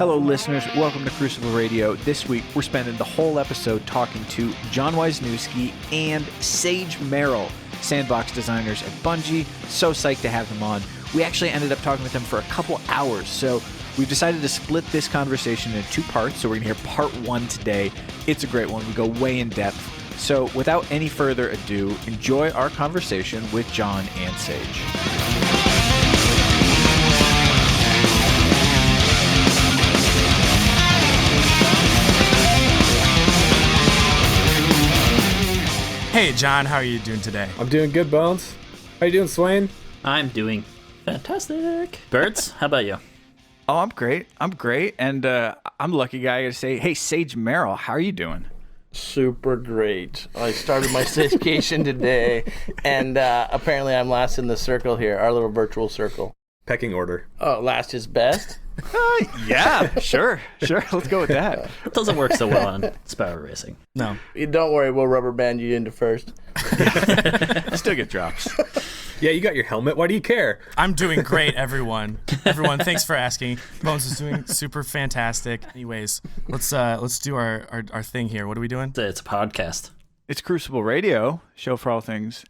Hello, listeners. Welcome to Crucible Radio. This week, we're spending the whole episode talking to John Wisniewski and Sage Merrill, sandbox designers at Bungie. So psyched to have them on. We actually ended up talking with them for a couple hours, so we've decided to split this conversation into two parts, so we're going to hear part one today. It's a great one. We go way in depth. So without any further ado, enjoy our conversation with John and Sage. Hey, John, how are you doing today? I'm doing good, Bones. How you doing, Swain? I'm doing fantastic. Birds, how about you? Oh, I'm great. And I'm the lucky guy to say, hey, Sage Merrill, how are you doing? Super great. I started my staycation today, and apparently I'm last in the circle here, our little virtual circle. Pecking order. Oh, last is best? Yeah, sure. Let's go with that. It doesn't work so well on Sparrow Racing. No. Don't worry, we'll rubber band you into first. Still get drops. Yeah, you got your helmet. Why do you care? I'm doing great, everyone. Everyone, thanks for asking. Bones is doing super fantastic. Anyways, let's do our thing here. What are we doing? It's a podcast. It's Crucible Radio, show for all things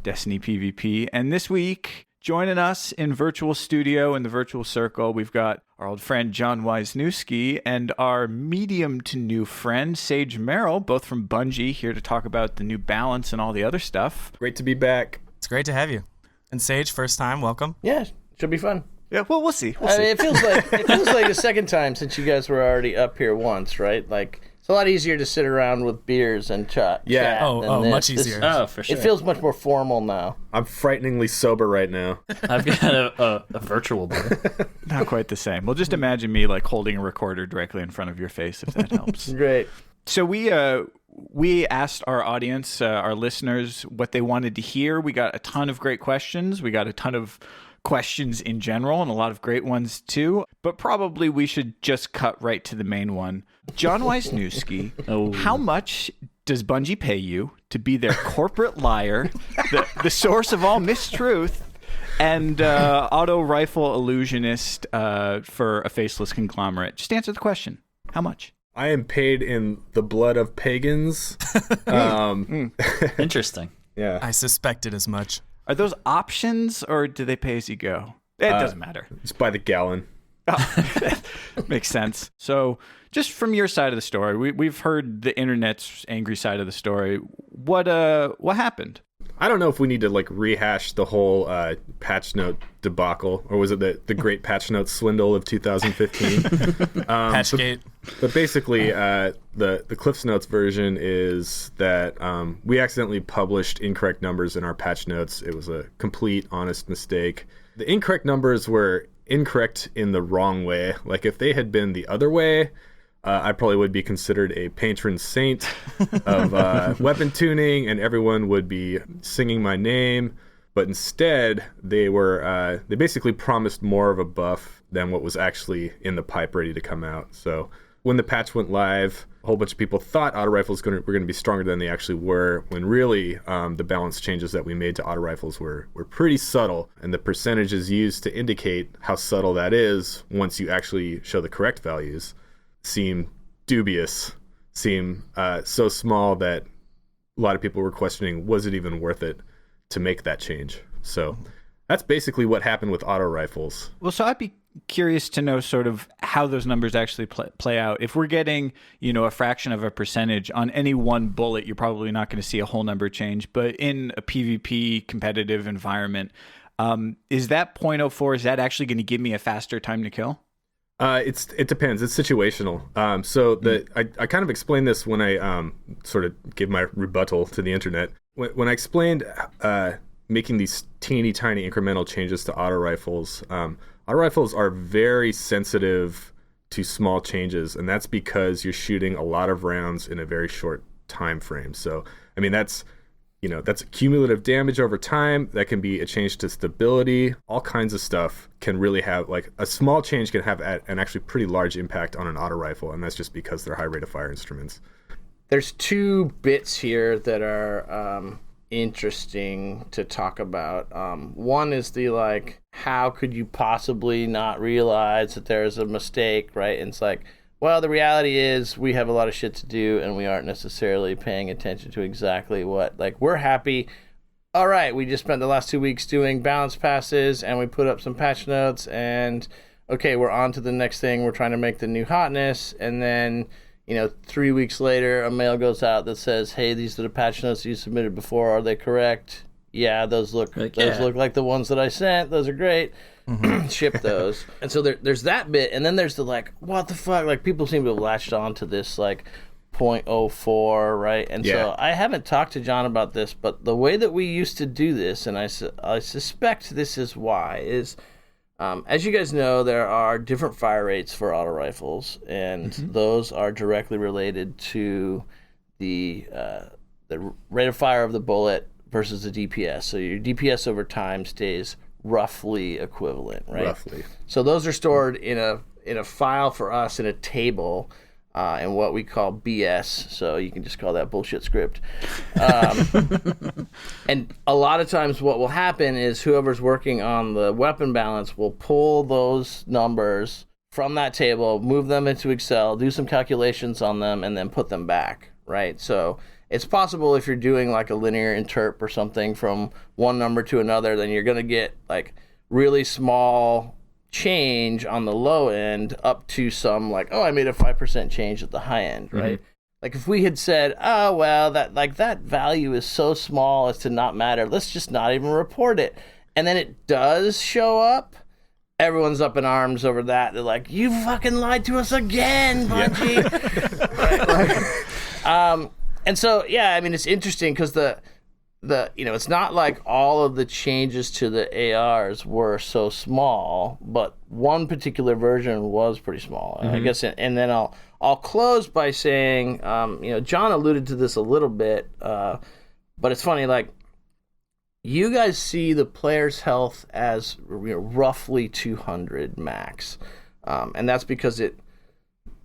Destiny PvP. And this week, joining us in virtual studio in the virtual circle, we've got our old friend John Wisniewski and our medium to new friend Sage Merrill, both from Bungie, here to talk about the new balance and all the other stuff. Great to be back. It's great to have you. And Sage, first time, welcome. Yeah, should be fun. Yeah, well, we'll see. I mean, it feels like the second time since you guys were already up here once, right? Like, it's a lot easier to sit around with beers and chat. Yeah. Chat Much easier. Oh, for sure. It feels much more formal now. I'm frighteningly sober right now. I've got a virtual beer. Not quite the same. Well, just imagine me like holding a recorder directly in front of your face, if that helps. Great. So we asked our audience, our listeners, what they wanted to hear. We got a ton of great questions. We got a ton of questions in general and a lot of great ones too. But probably we should just cut right to the main one. John Wisniewski, How much does Bungie pay you to be their corporate liar, the source of all mistruth, and auto rifle illusionist for a faceless conglomerate? Just answer the question. How much? I am paid in the blood of pagans. Interesting. Yeah. I suspected as much. Are those options or do they pay as you go? It doesn't matter. It's by the gallon. Makes sense. So just from your side of the story, we've heard the internet's angry side of the story. What happened? I don't know if we need to like rehash the whole patch note debacle, or was it the great patch note swindle of 2015? Patchgate. But basically, the Cliffs Notes version is that we accidentally published incorrect numbers in our patch notes. It was a complete, honest mistake. The incorrect numbers were incorrect in the wrong way. Like if they had been the other way, I probably would be considered a patron saint of weapon tuning, and everyone would be singing my name. But instead, they basically promised more of a buff than what was actually in the pipe ready to come out. So when the patch went live, a whole bunch of people thought auto rifles were going to be stronger than they actually were, when really the balance changes that we made to auto rifles were pretty subtle. And the percentages used to indicate how subtle that is, once you actually show the correct values, seem dubious, seem so small that a lot of people were questioning, was it even worth it to make that change? So that's basically what happened with auto rifles. Well, so I'd be curious to know sort of how those numbers actually play out. If we're getting, a fraction of a percentage on any one bullet, you're probably not going to see a whole number change. But in a PvP competitive environment, is that 0.04, is that actually going to give me a faster time to kill? It depends. It's situational. I kind of explained this when I sort of gave my rebuttal to the internet. When I explained making these teeny tiny incremental changes to auto rifles are very sensitive to small changes, and that's because you're shooting a lot of rounds in a very short time frame. So, I mean, that's cumulative damage over time. That can be a change to stability. All kinds of stuff can really have, like, a small change can have an actually pretty large impact on an auto rifle, and that's just because they're high rate of fire instruments. There's two bits here that are interesting to talk about. One is the how could you possibly not realize that there's a mistake, right? And it's like, well, the reality is we have a lot of shit to do, and we aren't necessarily paying attention to exactly what, like, we're happy. All right, we just spent the last 2 weeks doing balance passes, and we put up some patch notes, and okay, we're on to the next thing. We're trying to make the new hotness, and then, 3 weeks later, a mail goes out that says, hey, these are the patch notes you submitted before. Are they correct? Yeah, those look like the ones that I sent. Those are great. Ship those. And so there's that bit, and then there's the, like, what the fuck? Like, people seem to have latched on to this, like, 0.04, right? And so I haven't talked to John about this, but the way that we used to do this, and I suspect this is why, is as you guys know, there are different fire rates for auto rifles, and those are directly related to the rate of fire of the bullet versus the DPS. So your DPS over time stays roughly equivalent, right? Roughly. So those are stored in a file for us in a table in what we call BS. So you can just call that bullshit script. And a lot of times what will happen is whoever's working on the weapon balance will pull those numbers from that table, move them into Excel, do some calculations on them, and then put them back, right? So it's possible if you're doing like a linear interp or something from one number to another, then you're going to get like really small change on the low end up to some like, oh, I made a 5% change at the high end, right? Like if we had said, oh, well, that value is so small as to not matter, let's just not even report it. And then it does show up. Everyone's up in arms over that. They're like, you fucking lied to us again, Bungie. Right? And so, yeah, I mean, it's interesting because it's not like all of the changes to the ARs were so small, but one particular version was pretty small, I guess. And then I'll close by saying, John alluded to this a little bit, but it's funny, like, you guys see the player's health as roughly 200 max, and that's because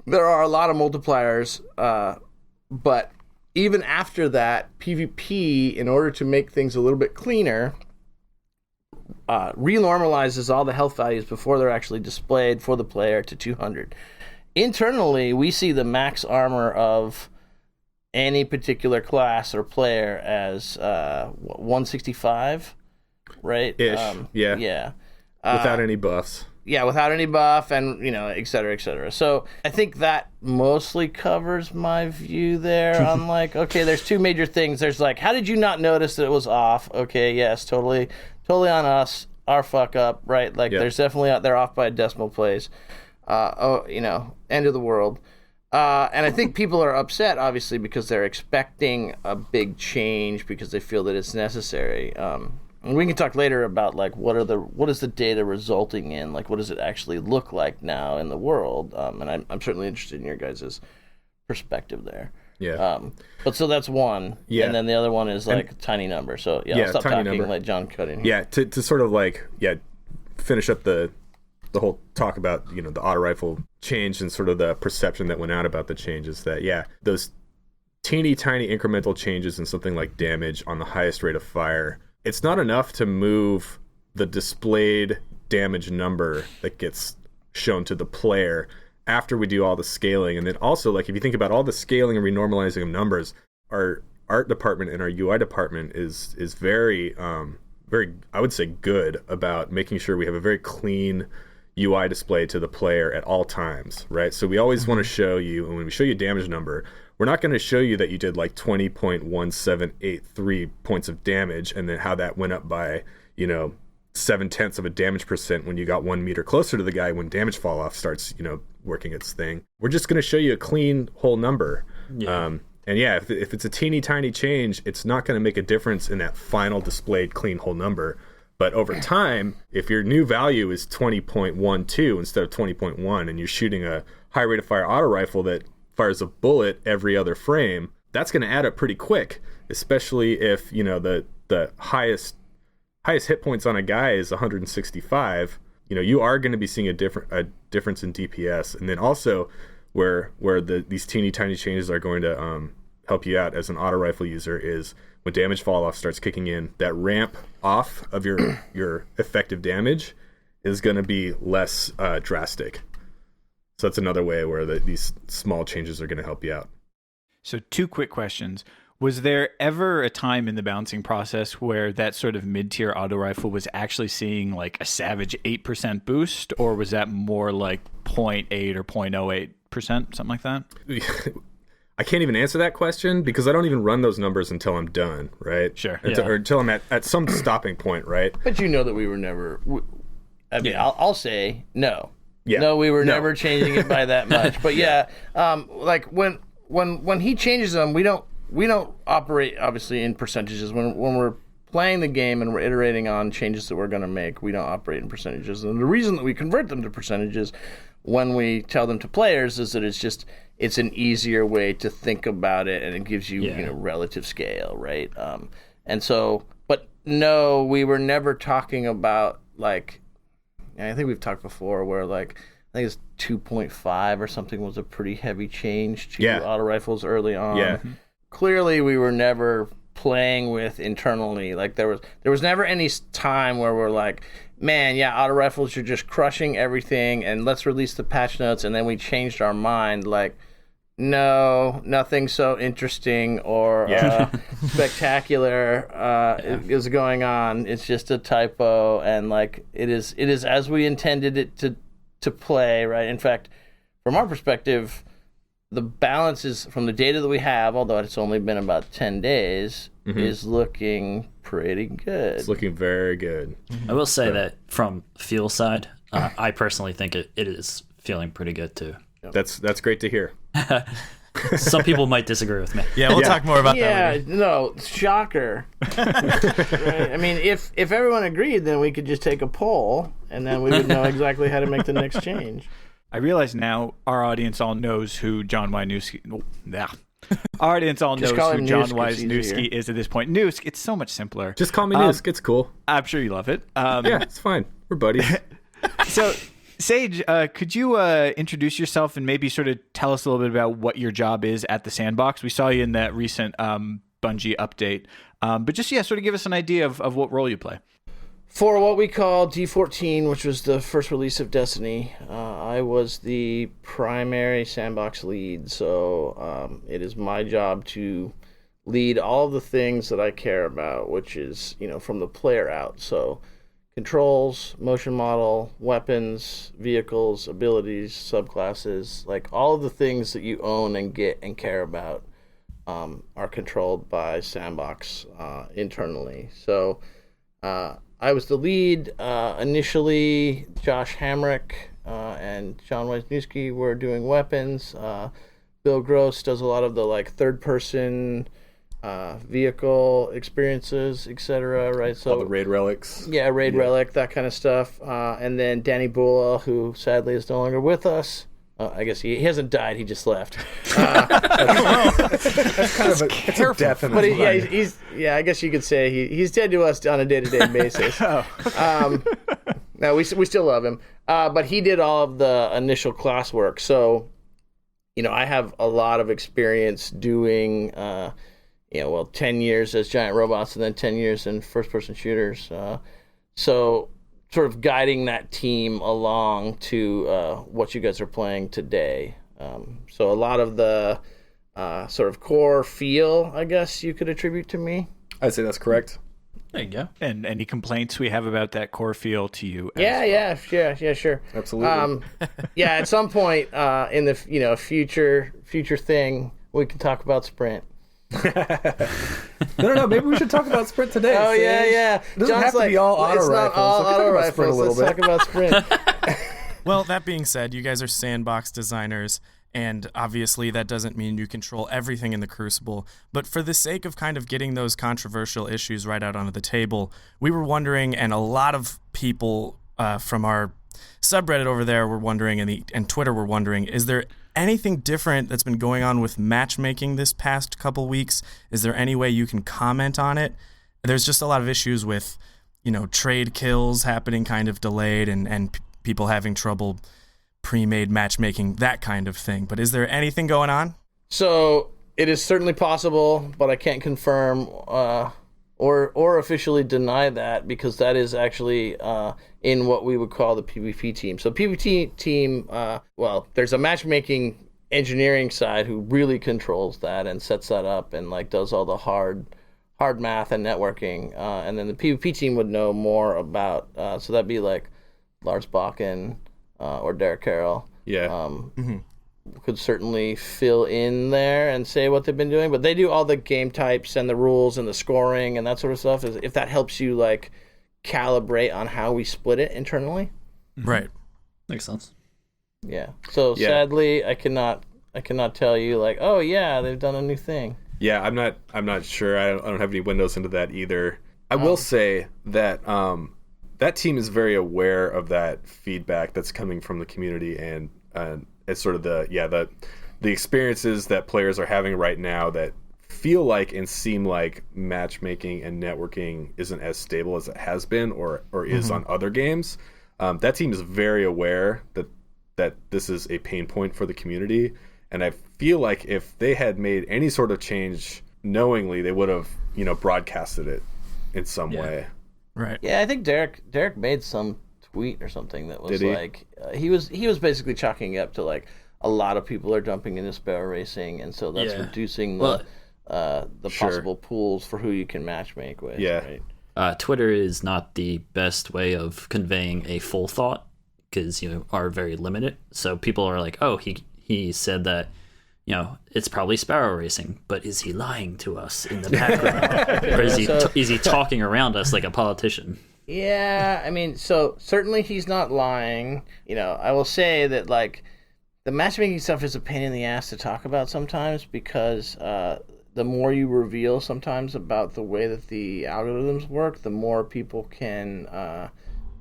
there are a lot of multipliers, but even after that, PvP, in order to make things a little bit cleaner, renormalizes all the health values before they're actually displayed for the player to 200. Internally, we see the max armor of any particular class or player as 165, right? Ish, yeah. Without any buffs. Yeah, without any buff and, et cetera, et cetera. So I think that mostly covers my view there on like, okay, there's two major things. There's like, how did you not notice that it was off? Okay, yes, totally on us, our fuck up, right? Like there's definitely, they're off by a decimal place. End of the world. And I think people are upset, obviously, because they're expecting a big change because they feel that it's necessary. And we can talk later about like what is the data resulting in, like what does it actually look like now in the world, and I'm certainly interested in your guys' perspective there. But so that's one, and then the other one is like tiny number. So I'll stop talking and let John cut in here. To sort of like finish up the whole talk about the auto rifle change and sort of the perception that went out about the changes, that those teeny tiny incremental changes in something like damage on the highest rate of fire, it's not enough to move the displayed damage number that gets shown to the player after we do all the scaling. And then also, like, if you think about all the scaling and renormalizing of numbers, our art department and our UI department is very, I would say, good about making sure we have a very clean UI display to the player at all times, right? So we always want to show you, and when we show you a damage number, we're not going to show you that you did like 20.1783 points of damage and then how that went up by, 0.7 of a damage percent when you got 1 meter closer to the guy when damage fall off starts, working its thing. We're just going to show you a clean whole number. If it's a teeny tiny change, it's not going to make a difference in that final displayed clean whole number. But over time, if your new value is 20.12 instead of 20.1 and you're shooting a high rate of fire auto rifle that fires a bullet every other frame, that's going to add up pretty quick, especially if the highest hit points on a guy is 165. You are going to be seeing a difference in DPS, and then also where these teeny tiny changes are going to help you out as an auto rifle user is when damage fall off starts kicking in, that ramp off of your effective damage is going to be less drastic. So that's another way where these small changes are going to help you out. So 2 quick questions. Was there ever a time in the balancing process where that sort of mid-tier auto rifle was actually seeing like a savage 8% boost, or was that more like 0.8 or 0.08%, something like that? I can't even answer that question because I don't even run those numbers until I'm done, right? Sure. Or until I'm at some stopping point, right? But you know that we were never. I mean, I'll say no. Yeah. No, we were never changing it by that much. But like when he changes them, we don't operate obviously in percentages. When we're playing the game and we're iterating on changes that we're going to make, we don't operate in percentages. And the reason that we convert them to percentages when we tell them to players is that it's an easier way to think about it, and it gives you relative scale, right? And so, but no, we were never talking about like. I think we've talked before where like I think it's 2.5 or something was a pretty heavy change to auto rifles early on. Yeah. Clearly, we were never playing with internally. Like there was never any time where we're like, man, auto rifles are just crushing everything, and let's release the patch notes. And then we changed our mind, like, no, nothing so interesting or spectacular is going on. It's just a typo, and like it is as we intended it to play, right? In fact, from our perspective, the balance is from the data that we have, although it's only been about 10 days, is looking pretty good. It's looking very good. I will say that from fuel side, I personally think it is feeling pretty good too. That's great to hear. Some people might disagree with me. Yeah, we'll talk more about that later. No, shocker. Right? I mean, if everyone agreed, then we could just take a poll, and then we would know exactly how to make the next change. I realize now our audience all knows who John Wisniewski. Our audience all knows call who him John Noosk, it's Wisniewski easier. is at this point. Noosk, it's so much simpler. Just call me Noosk. It's cool. I'm sure you love it. Yeah, it's fine. We're buddies. So, Sage, could you introduce yourself and maybe sort of tell us a little bit about what your job is at the Sandbox? We saw you in that recent Bungie update. But just, sort of give us an idea of what role you play. For what we call D14, which was the first release of Destiny, I was the primary Sandbox lead. So it is my job to lead all of the things that I care about, which is, from the player out. So controls, motion model, weapons, vehicles, abilities, subclasses, like all of the things that you own and get and care about are controlled by Sandbox internally. So I was the lead. Initially, Josh Hamrick and John Wisniewski were doing weapons. Bill Gross does a lot of the third-person vehicle experiences, etc. Right? So All the raid relics. Yeah, raid relic, that kind of stuff. And then Danny Bula, who sadly is no longer with us. I guess he hasn't died. He just left. That's kind of a definite. But he's I guess you could say he's dead to us on a day-to-day basis. No, we still love him. But he did all of the initial class work. So, I have a lot of experience doing, 10 years as giant robots and then 10 years in first-person shooters. So sort of guiding that team along to what you guys are playing today. So a lot of the sort of core feel, I guess you could attribute to me. I'd say that's correct. There you go. And any complaints we have about that core feel to you? Yeah, sure. Absolutely. At some point in the future thing, we can talk about Sprint. No. Maybe we should talk about Sprint today. Oh, Sage. yeah. It doesn't have to be all auto rifles. All auto rifles. Let's talk about Sprint. Well, that being said, you guys are Sandbox designers, and obviously that doesn't mean you control everything in the Crucible. But for the sake of kind of getting those controversial issues right out onto the table, we were wondering, and a lot of people from our subreddit over there were wondering, and Twitter were wondering, is there anything different that's been going on with matchmaking this past couple weeks? Is there any way you can comment on it? There's just a lot of issues with, trade kills happening kind of delayed and people having trouble pre-made matchmaking, that kind of thing. But is there anything going on? So it is certainly possible, but I can't confirm or officially deny that, because that is actually in what we would call the PvP team. So PvP team, well, there's a matchmaking engineering side who really controls that and sets that up and like does all the hard math and networking, and then the PvP team would know more about. So that'd be like Lars Bakken or Derek Carroll. Yeah. Could certainly fill in there and say what they've been doing, but they do all the game types and the rules and the scoring and that sort of stuff. If that helps you like calibrate on how we split it internally. Right. Makes sense. Yeah. So sadly, I cannot tell you like, oh yeah, they've done a new thing. Yeah, I'm not sure. I don't have any windows into that either. I will say that that team is very aware of that feedback that's coming from the community, and it's sort of the experiences that players are having right now that feel like and seem like matchmaking and networking isn't as stable as it has been or is on other games. That team is very aware that this is a pain point for the community, and I feel like if they had made any sort of change knowingly, they would have broadcasted it in some way. Right. Yeah, I think Derek made some tweet or something that was like he was basically chalking it up to like a lot of people are jumping into sparrow racing, and so that's reducing the possible pools for who you can matchmake with. Yeah. Right? Twitter is not the best way of conveying a full thought because you are very limited. So people are like, oh, he said that it's probably sparrow racing, but is he lying to us in the background, or is he talking around us like a politician? Yeah, I mean, so certainly he's not lying. I will say that like the matchmaking stuff is a pain in the ass to talk about sometimes, because the more you reveal sometimes about the way that the algorithms work, the more people can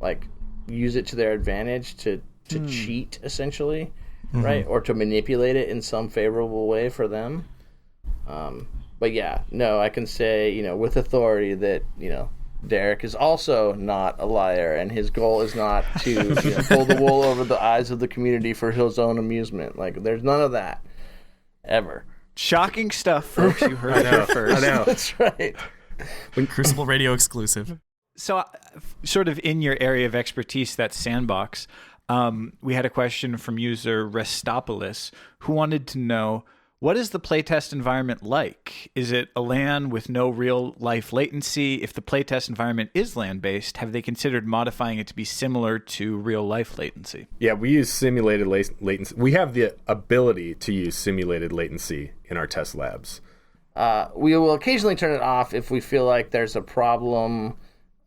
like use it to their advantage to cheat essentially, right? Or to manipulate it in some favorable way for them. But yeah, no, I can say, with authority that, Derek is also not a liar, and his goal is not to pull the wool over the eyes of the community for his own amusement. Like, there's none of that, ever. Shocking stuff, folks. You heard it here first. I know. That's right. Crucible Radio exclusive. So, sort of in your area of expertise, that sandbox, we had a question from user Restopolis who wanted to know, what is the playtest environment like? Is it a LAN with no real-life latency? If the playtest environment is LAN-based, have they considered modifying it to be similar to real-life latency? Yeah, we use simulated latency. We have the ability to use simulated latency in our test labs. We will occasionally turn it off if we feel like there's a problem,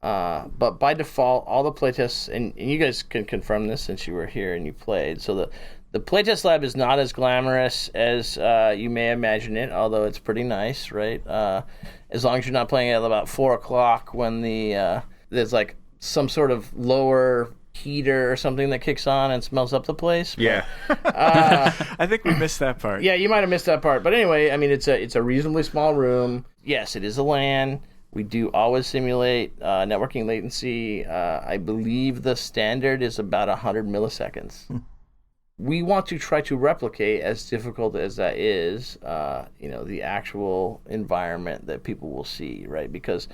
but by default, all the playtests, and you guys can confirm this since you were here and you played, so the playtest lab is not as glamorous as you may imagine it, although it's pretty nice, right? As long as you're not playing at about 4 o'clock when there's like some sort of lower heater or something that kicks on and smells up the place. But, Yeah. I think we missed that part. yeah, you might have missed that part. But anyway, I mean, it's a reasonably small room. Yes, it is a LAN. We do always simulate networking latency. I believe the standard is about 100 milliseconds. We want to try to replicate, as difficult as that is, the actual environment that people will see, right? Because,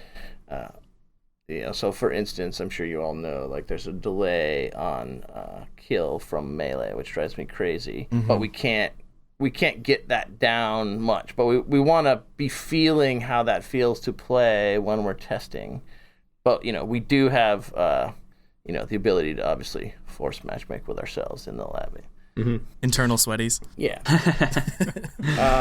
so for instance, I'm sure you all know, like there's a delay on kill from melee, which drives me crazy. But we can't get that down much. But we want to be feeling how that feels to play when we're testing. But we do have the ability to obviously force matchmake with ourselves in the lab. Internal sweaties. Yeah.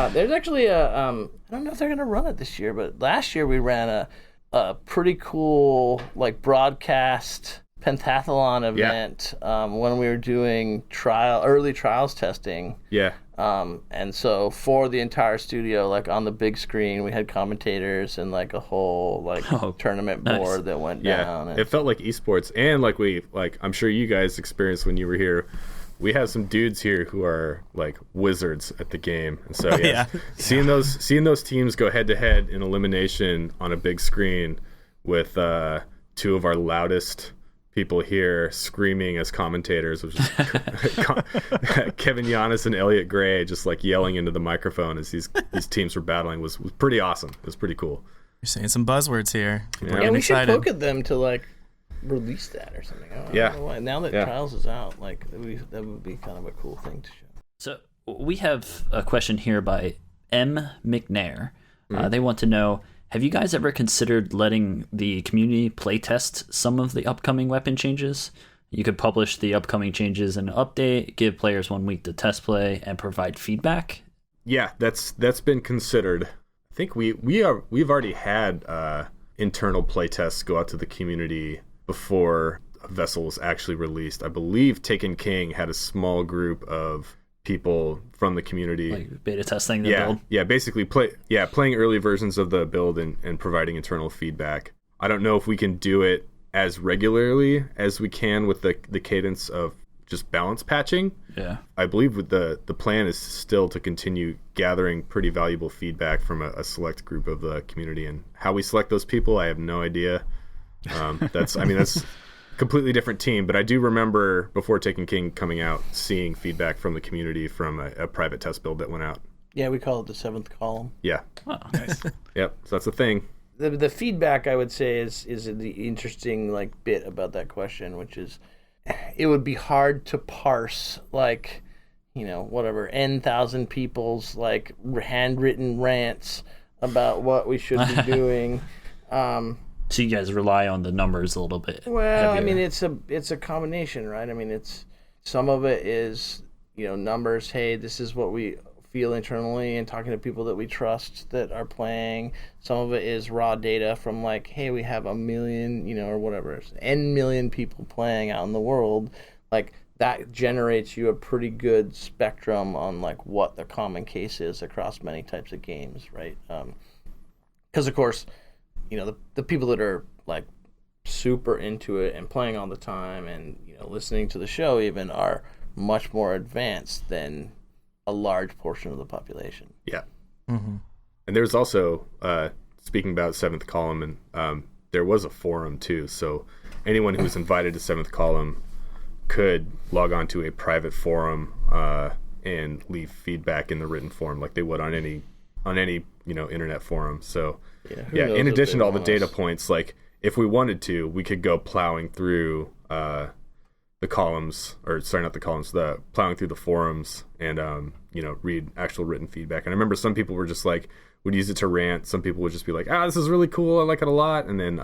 There's actually I don't know if they're gonna run it this year, but last year we ran a pretty cool like broadcast pentathlon event when we were doing early trials testing. Yeah. And so for the entire studio, like on the big screen, we had commentators and like a whole tournament board that went down. And it felt like esports, and I'm sure you guys experienced when you were here. We have some dudes here who are like wizards at the game, and so seeing those teams go head to head in elimination on a big screen with two of our loudest people here screaming as commentators, which is Kevin Giannis and Elliot Gray just like yelling into the microphone as these teams were battling was pretty awesome. It was pretty cool. You're saying some buzzwords here. People are Yeah, Yeah, getting we should excited. poke at them to like release that or something. I don't Yeah. know why. Now that Yeah. Trials is out, like that would be kind of a cool thing to show. So we have a question here by M. McNair. They want to know, have you guys ever considered letting the community playtest some of the upcoming weapon changes? You could publish the upcoming changes in an update, give players 1 week to test play, and provide feedback. Yeah, that's been considered. I think we've already had internal playtests go out to the community before a vessel was actually released. I believe Taken King had a small group of people from the community, Like beta testing the yeah, build. yeah, basically playing early versions of the build and providing internal feedback. I don't know if we can do it as regularly as we can with the cadence of just balance patching. Yeah. I believe with the plan is still to continue gathering pretty valuable feedback from a select group of the community, and how we select those people, I have no idea. That's a completely different team, but I do remember before Taken King coming out, seeing feedback from the community from a private test build that went out. Yeah, we call it the 7th column. Yeah. Oh, nice. Yep. So that's the thing. The feedback, I would say, is the interesting like bit about that question, which is it would be hard to parse like, you know, whatever N,000 people's like handwritten rants about what we should be doing. So you guys rely on the numbers a little bit. Well, I heavier. mean, it's a combination, right? I mean, it's some of it is, you know, numbers. Hey, this is what we feel internally, and talking to people that we trust that are playing. Some of it is raw data from like, hey, we have 1 million, you know, or whatever, N million people playing out in the world. Like that generates you a pretty good spectrum on like what the common case is across many types of games, right? Because of course, you know, the people that are like super into it and playing all the time and, you know, listening to the show even are much more advanced than a large portion of the population. Yeah. Mm-hmm. And there's also, speaking about 7th column, and there was a forum too. So anyone who was invited to 7th column could log on to a private forum and leave feedback in the written form like they would on any you know, internet forum. So Who yeah, knows in if addition they to all the want data us. points, like if we wanted to, we could go plowing through the columns, or sorry, not the columns, the plowing through the forums and you know, read actual written feedback. And I remember some people were just like, would use it to rant. Some people would just be like, this is really cool, I like it a lot. And then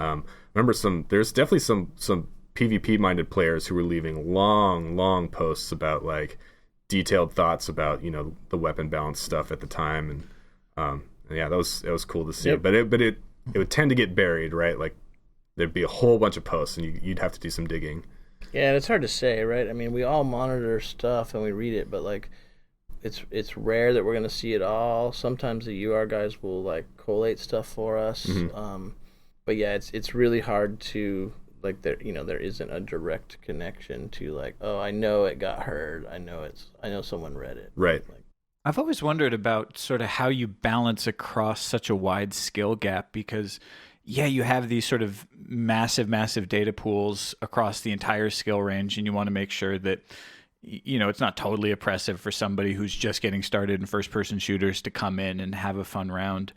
remember there's definitely some PvP minded players who were leaving long posts about like detailed thoughts about, you know, the weapon balance stuff at the time. And yeah, that was cool to see. Yep. But it would tend to get buried, right? Like there'd be a whole bunch of posts and you'd have to do some digging. Yeah, and it's hard to say, right? I mean, we all monitor stuff and we read it, but like it's rare that we're going to see it all. Sometimes the UR guys will like collate stuff for us. Mm-hmm. But yeah, it's really hard to like there isn't a direct connection to like, oh, I know it got heard. I know someone read it. Right. Like, I've always wondered about sort of how you balance across such a wide skill gap, because yeah, you have these sort of massive data pools across the entire skill range, and you want to make sure that, you know, it's not totally oppressive for somebody who's just getting started in first-person shooters to come in and have a fun round.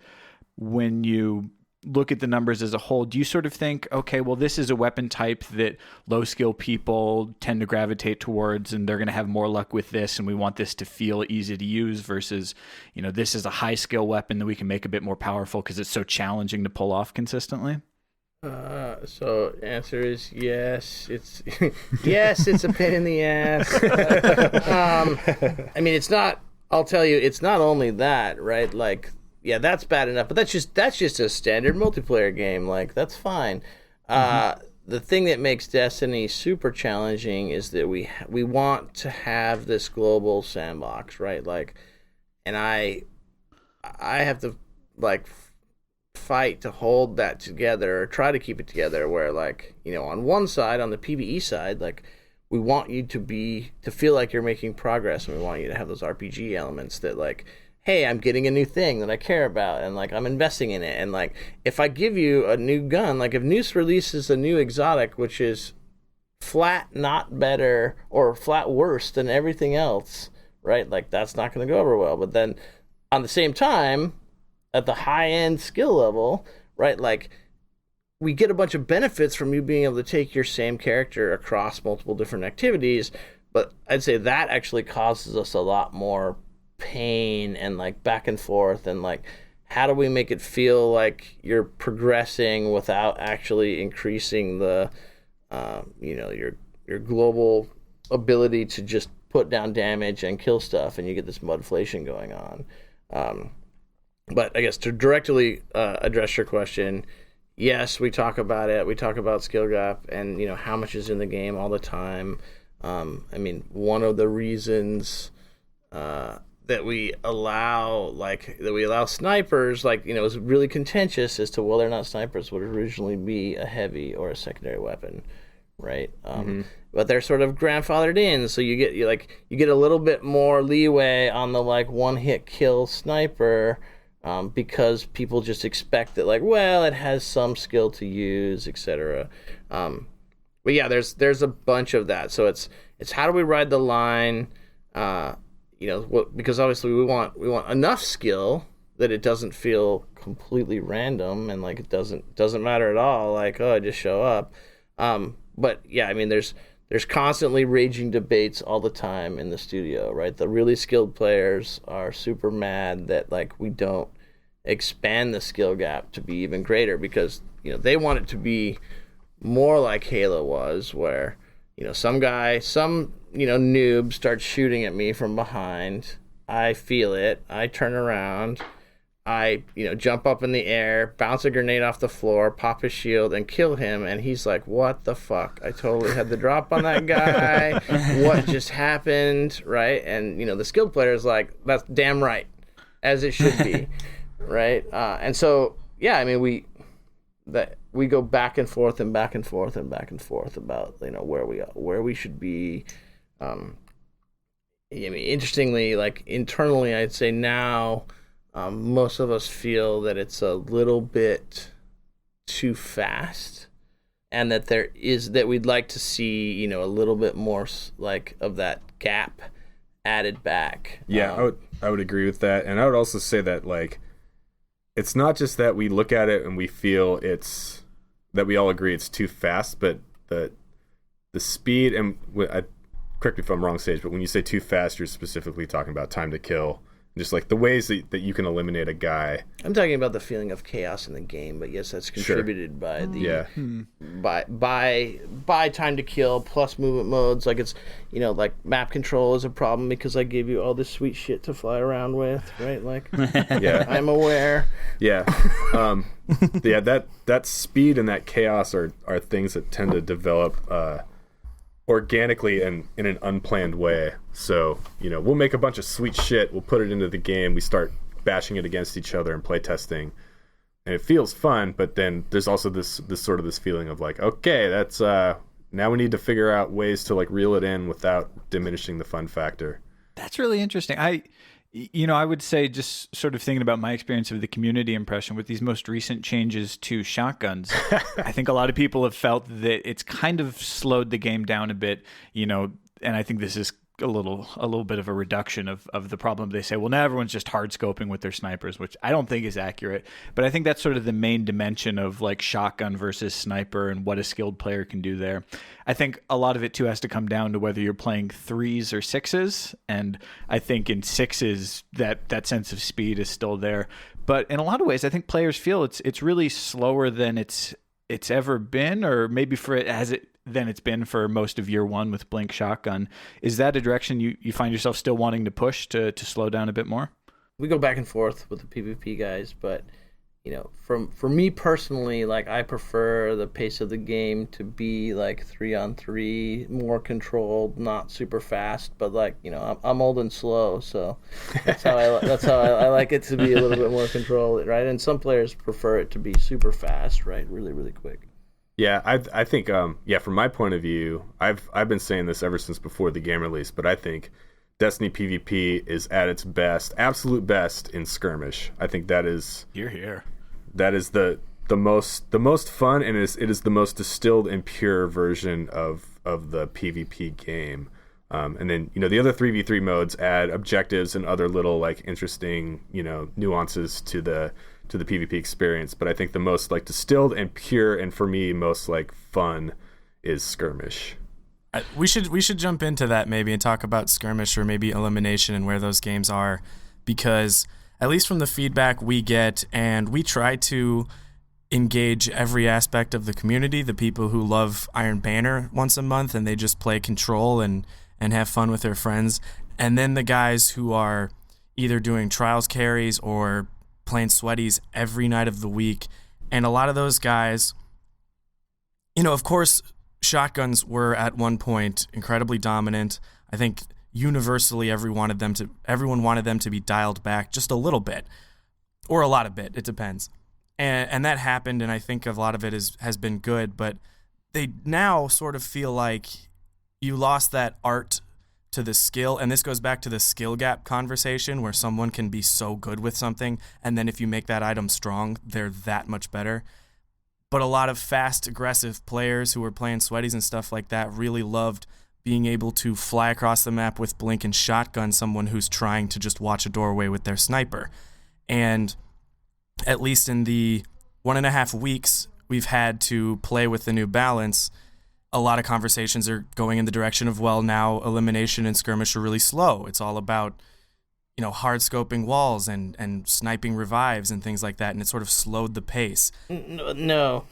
When you look at the numbers as a whole, do you sort of think, okay, well, this is a weapon type that low-skill people tend to gravitate towards, and they're going to have more luck with this, and we want this to feel easy to use, versus, you know, this is a high-skill weapon that we can make a bit more powerful because it's so challenging to pull off consistently? so answer is yes. It's yes, it's a pain in the ass. I mean, it's not. I'll tell you, it's not only that, right? Like, yeah, that's bad enough, but that's just a standard multiplayer game. Like, that's fine. The thing that makes Destiny super challenging is that we want to have this global sandbox, right? Like, and I have to like fight to hold that together, or try to keep it together, where like, you know, on one side, on the PvE side, like we want you to feel like you're making progress, and we want you to have those RPG elements that like, hey, I'm getting a new thing that I care about, and like I'm investing in it. And like if I give you a new gun, like if Noose releases a new exotic which is flat not better or flat worse than everything else, right? Like that's not going to go over well. But then on the same time, at the high end skill level, right? Like, we get a bunch of benefits from you being able to take your same character across multiple different activities, but I'd say that actually causes us a lot more pain and like back and forth, and like, how do we make it feel like you're progressing without actually increasing the your global ability to just put down damage and kill stuff, and you get this mudflation going on. But I guess to directly address your question, yes, we talk about it. We talk about skill gap and how much is in the game all the time. I mean, one of the reasons that we allow snipers, is really contentious as to whether or not snipers would originally be a heavy or a secondary weapon, right? But they're sort of grandfathered in, so you get a little bit more leeway on the one hit kill sniper, because people just expect that it has some skill to use, etc. But yeah, there's a bunch of that. So it's how do we ride the line? Because obviously we want enough skill that it doesn't feel completely random and it doesn't matter at all. I just show up. But yeah, I mean, there's constantly raging debates all the time in the studio, right? The really skilled players are super mad that we don't expand the skill gap to be even greater, because they want it to be more like Halo was, where some noob starts shooting at me from behind. I feel it. I turn around. I jump up in the air, bounce a grenade off the floor, pop his shield, and kill him. And he's like, "What the fuck? I totally had the drop on that guy. What just happened?" Right? And the skilled player is like, "That's damn right, as it should be." Right? And so yeah, I mean, we go back and forth and back and forth and back and forth about where we should be. I mean, interestingly, internally, I'd say now, most of us feel that it's a little bit too fast, and that we'd like to see a little bit more of that gap added back. Yeah, I would agree with that, and I would also say that it's not just that we look at it and we feel that we all agree it's too fast, but the speed, and correct me if I'm wrong, Sage, but when you say too fast, you're specifically talking about time to kill, just the ways that you can eliminate a guy. I'm talking about the feeling of chaos in the game, but yes, that's contributed by the by time to kill plus movement modes. It's map control is a problem because I gave you all this sweet shit to fly around with, right? Yeah, I'm aware. Yeah, yeah. That speed and that chaos are things that tend to develop organically and in an unplanned way. So we'll make a bunch of sweet shit, we'll put it into the game, we start bashing it against each other and play testing, and it feels fun, but then there's also this feeling of okay, that's now we need to figure out ways to reel it in without diminishing the fun factor. That's really interesting. I would say, just sort of thinking about my experience of the community impression with these most recent changes to shotguns, I think a lot of people have felt that it's kind of slowed the game down a bit, and I think this is a little bit of a reduction of the problem. They say, well, now everyone's just hard scoping with their snipers, which I don't think is accurate, but I think that's sort of the main dimension of shotgun versus sniper and what a skilled player can do there. I think a lot of it too has to come down to whether you're playing 3s or 6s, and I think in 6s that sense of speed is still there, but in a lot of ways I think players feel it's really slower than it's ever been, or maybe than it's been for most of year one with Blink Shotgun. Is that a direction you find yourself still wanting to push to slow down a bit more? We go back and forth with the PvP guys, but for me personally, I prefer the pace of the game to be 3-on-3, more controlled, not super fast, but I'm old and slow, so that's how I like it to be a little bit more controlled, right? And some players prefer it to be super fast, right? Really, really quick. Yeah, I think from my point of view, I've been saying this ever since before the game release, but I think Destiny PvP is at its best, absolute best in skirmish. I think that is here. That is the most fun, and it is the most distilled and pure version of the PvP game. And then the other 3v3 modes add objectives and other little interesting nuances to the to the PvP experience. But I think the most like distilled and pure, and for me most like fun, is skirmish. We should jump into that maybe and talk about skirmish or maybe elimination and where those games are, because at least from the feedback we get, and we try to engage every aspect of the community, the people who love Iron Banner once a month and they just play Control and have fun with their friends, and then the guys who are either doing trials carries or playing sweaties every night of the week. And a lot of those guys, of course, shotguns were at one point incredibly dominant. I think universally everyone wanted them to be dialed back just a little bit, or a lot of bit, it depends. And that happened, and I think a lot of it has been good, but they now sort of feel like you lost that art to the skill, and this goes back to the skill gap conversation where someone can be so good with something, and then if you make that item strong, they're that much better. But a lot of fast, aggressive players who were playing sweaties and stuff like that really loved being able to fly across the map with blink and shotgun someone who's trying to just watch a doorway with their sniper. And at least in the 1.5 weeks we've had to play with the new balance, a lot of conversations are going in the direction of, well, now elimination and skirmish are really slow. It's all about, hard scoping walls and sniping revives and things like that, and it sort of slowed the pace. No.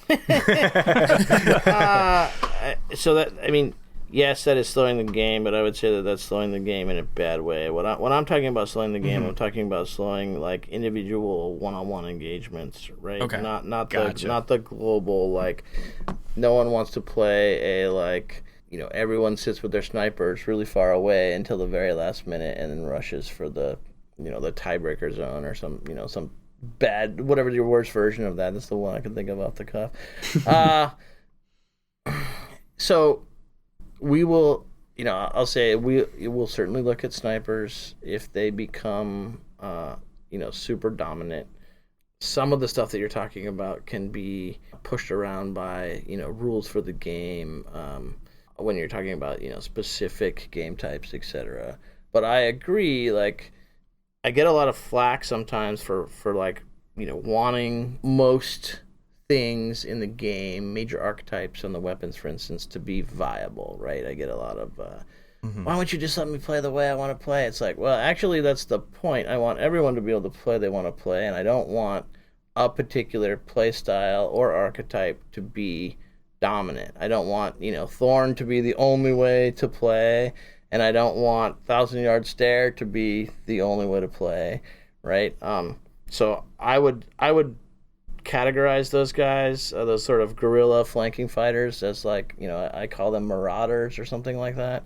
Yes, that is slowing the game, but I would say that that's slowing the game in a bad way. When I'm talking about slowing the game, I'm talking about slowing like individual one-on-one engagements, right? Okay. Not Gotcha. not the global, like, no one wants to play a, like, everyone sits with their snipers really far away until the very last minute and then rushes for the the tiebreaker zone or some bad, whatever your worst version of that. That's the one I can think of off the cuff. So we will, I'll say we will certainly look at snipers if they become, super dominant. Some of the stuff that you're talking about can be pushed around by, rules for the game, when you're talking about, specific game types, etc. But I agree, like, I get a lot of flack sometimes for like, wanting most things in the game, major archetypes on the weapons, for instance, to be viable, right? I get a lot of, why don't you just let me play the way I want to play? It's like, well, actually, that's the point. I want everyone to be able to play they want to play, and I don't want a particular play style or archetype to be dominant. I don't want, Thorn to be the only way to play, and I don't want 1,000-yard stare to be the only way to play, right? So I would categorize those guys, those sort of guerrilla flanking fighters, as, like, I call them marauders or something like that.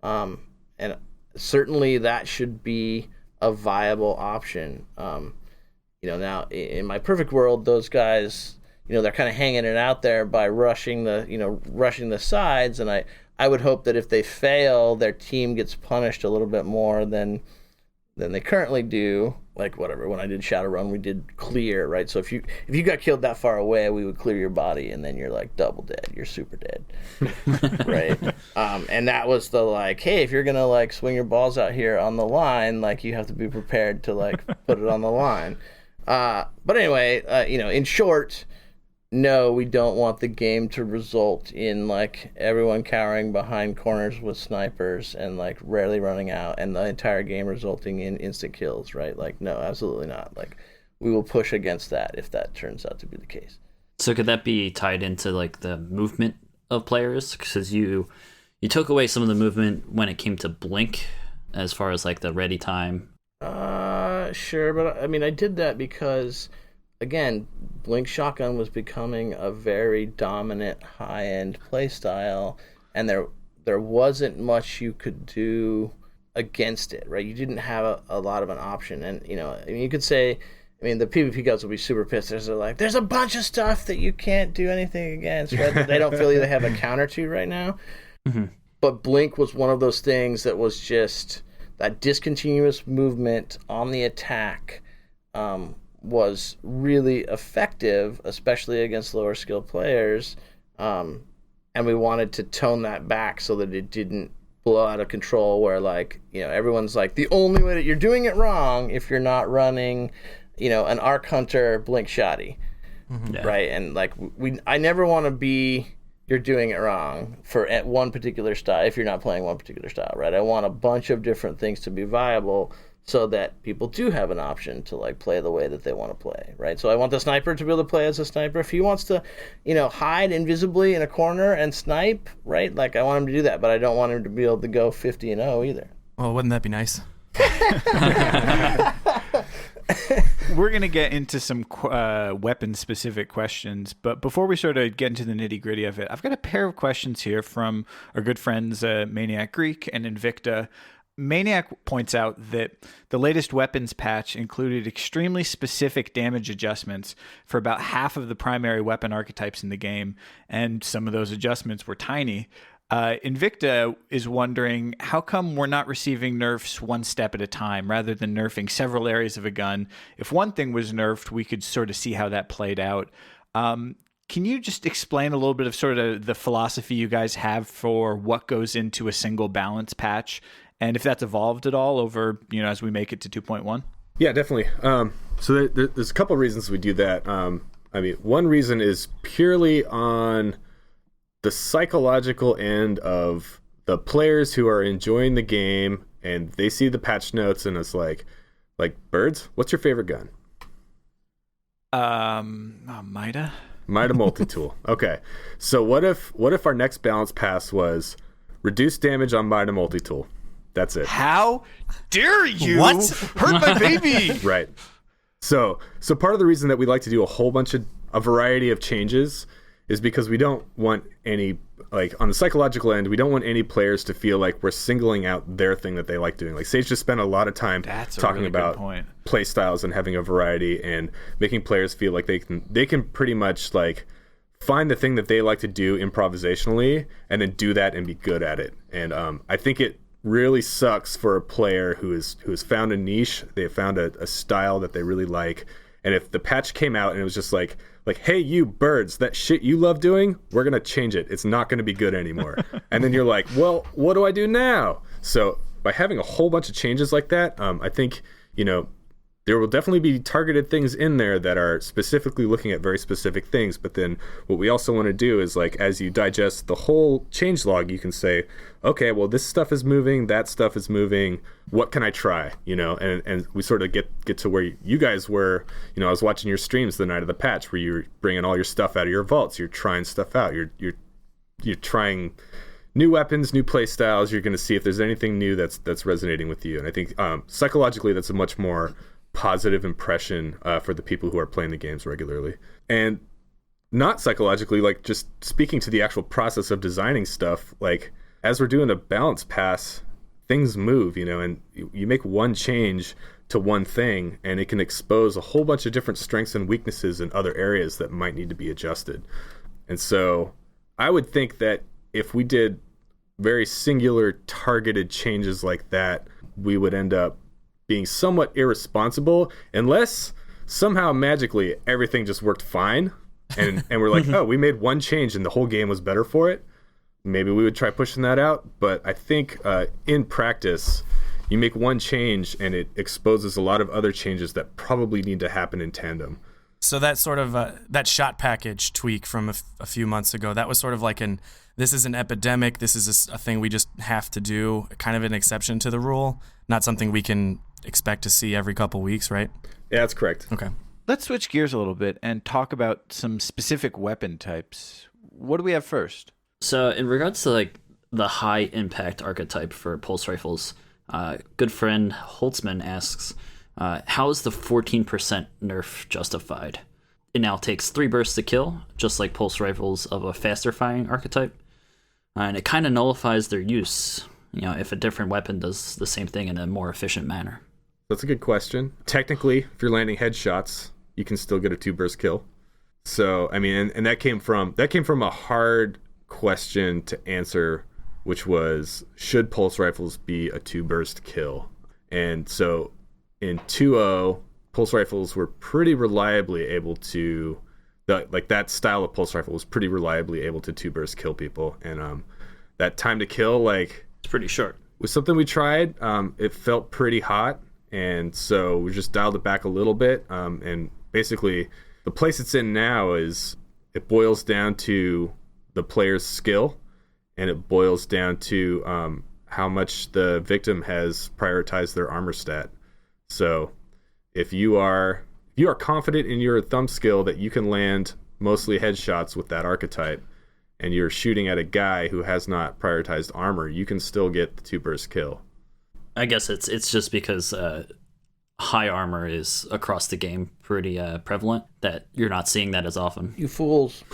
And certainly that should be a viable option. Now in my perfect world, those guys, they're kind of hanging it out there by rushing the sides, and I would hope that if they fail, their team gets punished a little bit more than they currently do. Like, whatever, when I did Shadowrun, we did clear, right? So if you got killed that far away, we would clear your body, and then you're like double dead. You're super dead, right? And that was the, like, hey, if you're gonna, like, swing your balls out here on the line, like, you have to be prepared to, like, put it on the line. But anyway, in short, no, we don't want the game to result in, like, everyone cowering behind corners with snipers and, like, rarely running out, and the entire game resulting in instant kills, right? Like, no, absolutely not. Like, we will push against that if that turns out to be the case. So could that be tied into, like, the movement of players? Because you took away some of the movement when it came to Blink, as far as, like, the ready time. Sure, but I did that because, again, Blink Shotgun was becoming a very dominant high-end playstyle, and there wasn't much you could do against it, right? You didn't have a lot of an option, and you could say, the PvP gods will be super pissed. They're like, there's a bunch of stuff that you can't do anything against, right? That they don't feel like they have a counter to right now. Mm-hmm. But Blink was one of those things that was just that discontinuous movement on the attack. Was really effective, especially against lower skill players, and we wanted to tone that back so that it didn't blow out of control, where, like, everyone's like, the only way that you're doing it wrong if you're not running, an arc hunter blink shoddy, Yeah. right? And like I never want to be you're doing it wrong for at one particular style if you're not playing one particular style, right? I want a bunch of different things to be viable so that people do have an option to like play the way that they want to play, right? So I want the sniper to be able to play as a sniper. If he wants to, hide invisibly in a corner and snipe, right? Like I want him to do that, but I don't want him to be able to go 50-0 either. Well, wouldn't that be nice? We're going to get into some weapon-specific questions, but before we sort of get into the nitty-gritty of it, I've got a pair of questions here from our good friends Maniac Greek and Invicta. Maniac points out that the latest weapons patch included extremely specific damage adjustments for about half of the primary weapon archetypes in the game, and some of those adjustments were tiny. Invicta is wondering how come we're not receiving nerfs one step at a time rather than nerfing several areas of a gun. If one thing was nerfed, we could sort of see how that played out. Can you just explain a little bit of sort of the philosophy you guys have for what goes into a single balance patch, and if that's evolved at all over, as we make it to 2.1? Yeah, definitely. So there's a couple of reasons we do that. One reason is purely on the psychological end of the players who are enjoying the game, and they see the patch notes and it's like Birds, what's your favorite gun? Mida multi-tool. Okay, so what if our next balance pass was reduce damage on Mida multi-tool? That's it. How dare you What? hurt my baby? Right. So part of the reason that we like to do a variety of changes is because we don't want any, like on the psychological end, we don't want any players to feel like we're singling out their thing that they like doing. Like Sage just spent a lot of time talking about play styles and having a variety and making players feel like they can pretty much like find the thing that they like to do improvisationally and then do that and be good at it. And I think it really sucks for a player who has found a niche, they have found a style that they really like, and if the patch came out and it was just like, hey, you Birds, that shit you love doing, we're going to change it. It's not going to be good anymore. And then you're like, well, what do I do now? So by having a whole bunch of changes like that, I think, there will definitely be targeted things in there that are specifically looking at very specific things. But then what we also want to do is, like, as you digest the whole change log, you can say, okay, well, this stuff is moving, that stuff is moving. What can I try? And we sort of get to where you guys were. I was watching your streams the night of the patch where you were bringing all your stuff out of your vaults. You're trying stuff out. You're trying new weapons, new play styles. You're going to see if there's anything new that's resonating with you. And I think psychologically, that's a much more positive impression for the people who are playing the games regularly. And not psychologically, like just speaking to the actual process of designing stuff, like as we're doing a balance pass, things move, and you make one change to one thing and it can expose a whole bunch of different strengths and weaknesses in other areas that might need to be adjusted. And so I would think that if we did very singular targeted changes like that, we would end up being somewhat irresponsible unless somehow magically everything just worked fine and we're like, oh, we made one change and the whole game was better for it. Maybe we would try pushing that out. But I think in practice, you make one change and it exposes a lot of other changes that probably need to happen in tandem. So that sort of that shot package tweak from a few months ago, that was sort of like this is an epidemic, this is a thing we just have to do, kind of an exception to the rule, not something we can expect to see every couple weeks, right? Yeah, that's correct. Okay. Let's switch gears a little bit and talk about some specific weapon types. What do we have first? So in regards to like the high impact archetype for pulse rifles, good friend Holtzman asks, how is the 14% nerf justified? It now takes 3 bursts to kill, just like pulse rifles of a faster firing archetype, and it kind of nullifies their use, if a different weapon does the same thing in a more efficient manner. That's a good question. Technically, if you're landing headshots, you can still get a 2-burst kill. So, I mean, and that came from a hard question to answer, which was, should pulse rifles be a 2-burst kill? And so in 2.0, pulse rifles were pretty reliably able to, that style of pulse rifle was pretty reliably able to 2-burst kill people. And that time to kill, it's pretty short. was something we tried. It felt pretty hot. and so we just dialed it back a little bit. And basically, the place it's in now is it boils down to the player's skill, and it boils down to how much the victim has prioritized their armor stat. So if you are confident in your thumb skill that you can land mostly headshots with that archetype, and you're shooting at a guy who has not prioritized armor, you can still get the 2-burst kill. I guess it's just because high armor is across the game pretty prevalent that you're not seeing that as often. You fools.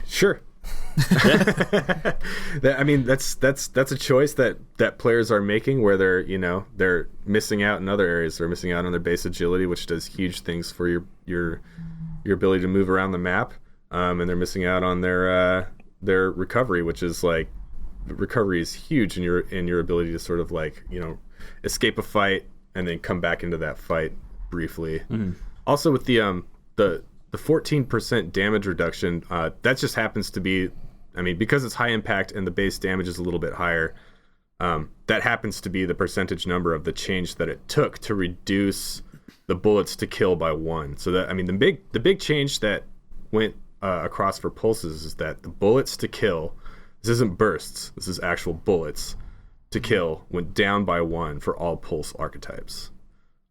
Sure. I mean, that's a choice that players are making, where they're missing out in other areas. They're missing out on their base agility, which does huge things for your ability to move around the map, and they're missing out on their recovery, which is like, recovery is huge in your ability to sort of like, escape a fight and then come back into that fight briefly. Mm-hmm. Also with the 14% damage reduction, that just happens to be, because it's high impact and the base damage is a little bit higher, that happens to be the percentage number of the change that it took to reduce the bullets to kill by 1. So that, the big change that went across for pulses is that the bullets to kill, this isn't bursts, this is actual bullets to kill, went down by 1 for all pulse archetypes.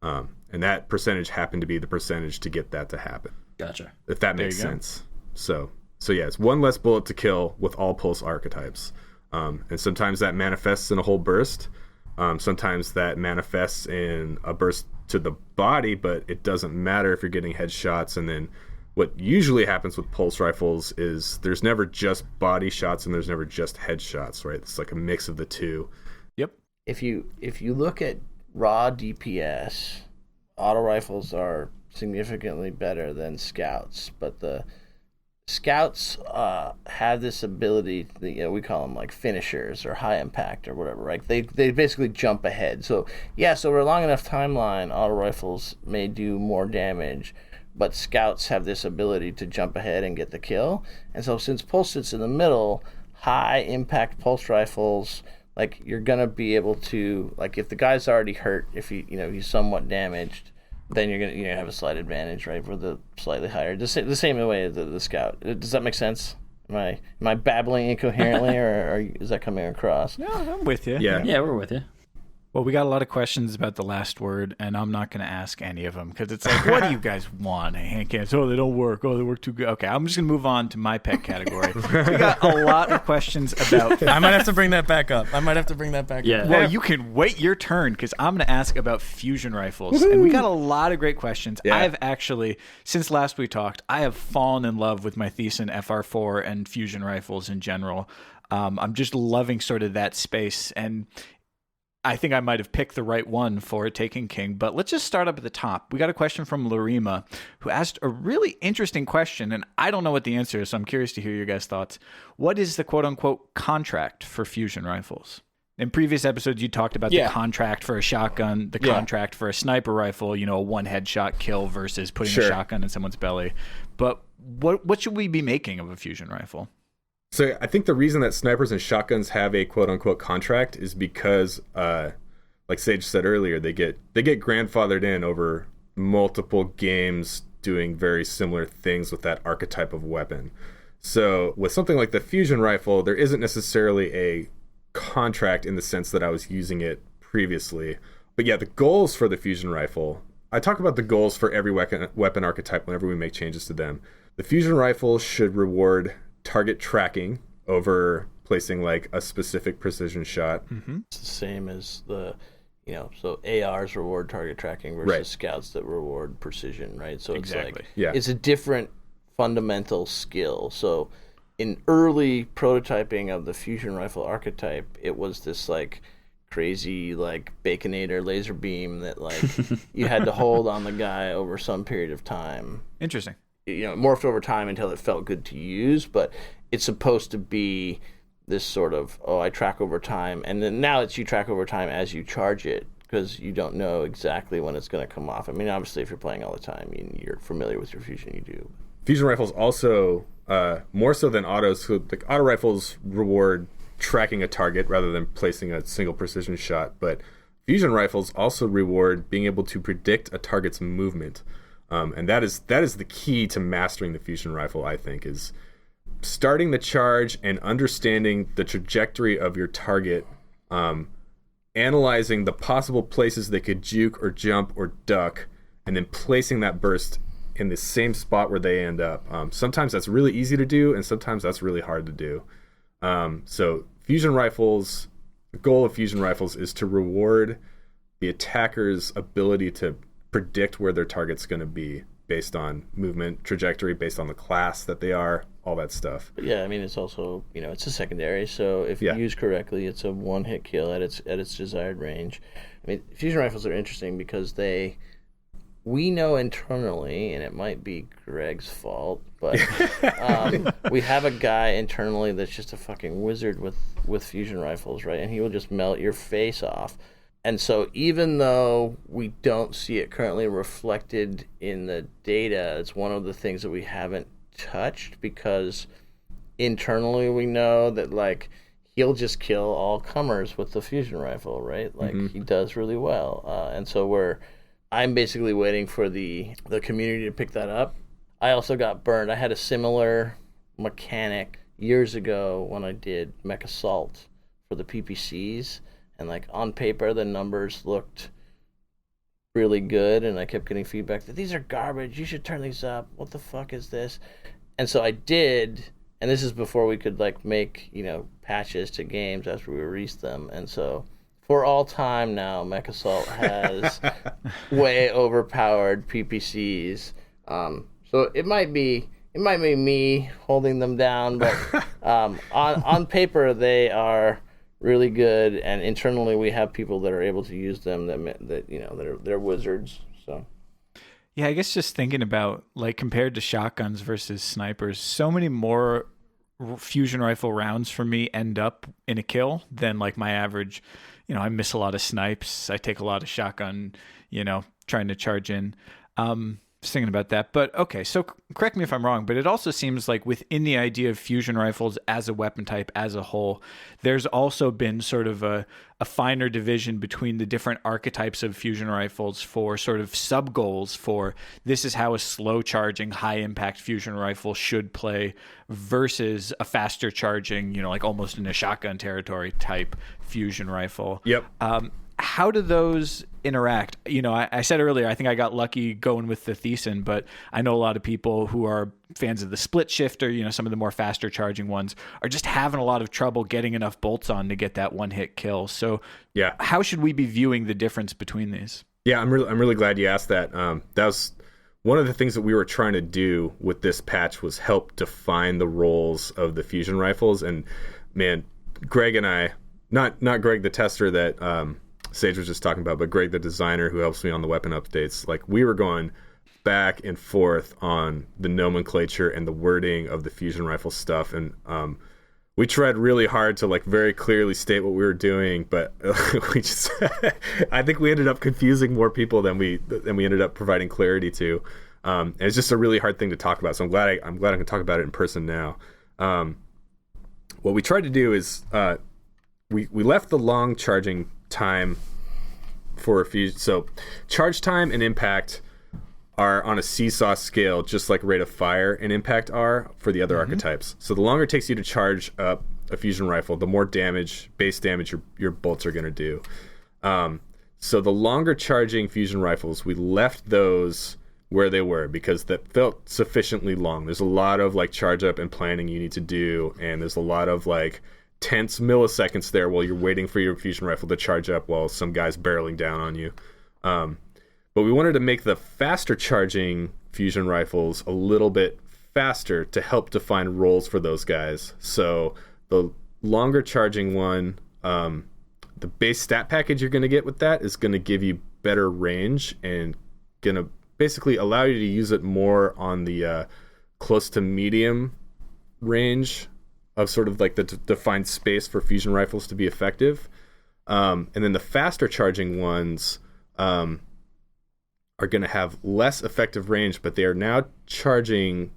And that percentage happened to be the percentage to get that to happen. Gotcha. If that makes sense. So yeah, it's 1 less bullet to kill with all pulse archetypes. And sometimes that manifests in a whole burst. Sometimes that manifests in a burst to the body, but it doesn't matter if you're getting headshots. And then what usually happens with pulse rifles is there's never just body shots and there's never just headshots, right? It's like a mix of the two. Yep. If you look at raw DPS, auto rifles are significantly better than scouts, but the scouts have this ability, we call them like finishers or high impact or whatever, right? They basically jump ahead. So over a long enough timeline, auto rifles may do more damage, but scouts have this ability to jump ahead and get the kill. And so since pulse sits in the middle, high impact pulse rifles, like, you're gonna be able to, like, if the guy's already hurt, if he's somewhat damaged, then you're gonna have a slight advantage, right, for the slightly higher. The same way as the scout. Does that make sense? Am I babbling incoherently, or is that coming across? No, I'm with you. Yeah, we're with you. Well, we got a lot of questions about the last word, and I'm not going to ask any of them because it's like, what do you guys want? Hand cans? Oh, they don't work. Oh, they work too good. Okay, I'm just going to move on to my pet category. We got a lot of questions about... I might have to bring that back up. Yeah. Well, you can wait your turn because I'm going to ask about fusion rifles. Woo-hoo! And we got a lot of great questions. Yeah. I have actually, since last we talked, I have fallen in love with my Thiessen FR4 and fusion rifles in general. I'm just loving sort of that space, and I think I might have picked the right one for Taken King, but let's just start up at the top. We got a question from Larima, who asked a really interesting question, and I don't know what the answer is, so I'm curious to hear your guys' thoughts. What is the quote-unquote contract for fusion rifles? In previous episodes, you talked about the contract for a shotgun, the contract for a sniper rifle, a one headshot kill versus putting a shotgun in someone's belly. But what should we be making of a fusion rifle? So I think the reason that snipers and shotguns have a quote-unquote contract is because, like Sage said earlier, they get grandfathered in over multiple games doing very similar things with that archetype of weapon. So with something like the fusion rifle, there isn't necessarily a contract in the sense that I was using it previously. But yeah, the goals for the fusion rifle, I talk about the goals for every weapon archetype whenever we make changes to them. The fusion rifle should reward target tracking over placing like a specific precision shot. Mm-hmm. It's the same as the, so ARs reward target tracking versus scouts that reward precision, right? So it's it's a different fundamental skill. So in early prototyping of the fusion rifle archetype, it was this like crazy like Baconator laser beam that like you had to hold on the guy over some period of time. Interesting. It morphed over time until it felt good to use, but it's supposed to be this sort of, I track over time, and then now you track over time as you charge it, because you don't know exactly when it's going to come off. Obviously, if you're playing all the time, you're familiar with your fusion, you do. Fusion rifles also, more so than autos, so like auto rifles reward tracking a target rather than placing a single precision shot, but fusion rifles also reward being able to predict a target's movement. And that is the key to mastering the fusion rifle, I think, is starting the charge and understanding the trajectory of your target, analyzing the possible places they could juke or jump or duck, and then placing that burst in the same spot where they end up. Sometimes that's really easy to do, and sometimes that's really hard to do. So fusion rifles, the goal of fusion rifles is to reward the attacker's ability to predict where their target's going to be based on movement, trajectory, based on the class that they are, all that stuff. But yeah, I mean, it's also, it's a secondary, so if used correctly, it's a one-hit kill at its desired range. I mean, fusion rifles are interesting because we know internally, and it might be Greg's fault, but we have a guy internally that's just a fucking wizard with fusion rifles, right? And he will just melt your face off. And so even though we don't see it currently reflected in the data, it's one of the things that we haven't touched, because internally we know that, like, he'll just kill all comers with the fusion rifle, right? Like, he does really well. And so I'm basically waiting for the community to pick that up. I also got burned. I had a similar mechanic years ago when I did Mech Assault for the PPCs. And, like, on paper, the numbers looked really good. And I kept getting feedback that these are garbage. You should turn these up. What the fuck is this? And so I did. And this is before we could, like, make, patches to games after we released them. And so for all time now, Mech Assault has way overpowered PPCs. So it might be me holding them down, but on paper they are really good, and internally we have people that are able to use them they're wizards. So yeah, I guess just thinking about, like, compared to shotguns versus snipers, so many more fusion rifle rounds for me end up in a kill than, like, my average. I miss a lot of snipes. I take a lot of shotgun, trying to charge in. Just thinking about that. But okay, so correct me if I'm wrong, but it also seems like within the idea of fusion rifles as a weapon type as a whole, there's also been sort of a finer division between the different archetypes of fusion rifles for sort of sub goals for this is how a slow charging, high impact fusion rifle should play versus a faster charging, like almost in a shotgun territory type fusion rifle. Yep. How do those interact? I said earlier, I think I got lucky going with the Thiessen, but I know a lot of people who are fans of the split shifter, some of the more faster charging ones, are just having a lot of trouble getting enough bolts on to get that one hit kill. So yeah, how should we be viewing the difference between these? Yeah, I'm really glad you asked that. That was one of the things that we were trying to do with this patch, was help define the roles of the fusion rifles. And man, Greg and I, not Greg the tester that Sage was just talking about, but Greg the designer who helps me on the weapon updates, like, we were going back and forth on the nomenclature and the wording of the fusion rifle stuff, and we tried really hard to, like, very clearly state what we were doing, but we just I think we ended up confusing more people than we ended up providing clarity to, and it's just a really hard thing to talk about. So I'm glad I can talk about it in person now. What we tried to do is we left the long charging time for a few. So charge time and impact are on a seesaw scale, just like rate of fire and impact are for the other archetypes. So the longer it takes you to charge up a fusion rifle, the more base damage your bolts are going to do. So the longer charging fusion rifles, we left those where they were because that felt sufficiently long. There's a lot of, like, charge up and planning you need to do, and there's a lot of, like, tense milliseconds there while you're waiting for your fusion rifle to charge up while some guy's barreling down on you. But we wanted to make the faster charging fusion rifles a little bit faster to help define roles for those guys. So the longer charging one, the base stat package you're going to get with that is going to give you better range and going to basically allow you to use it more on the close to medium range of sort of like the defined space for fusion rifles to be effective. And then the faster charging ones are going to have less effective range, but they are now charging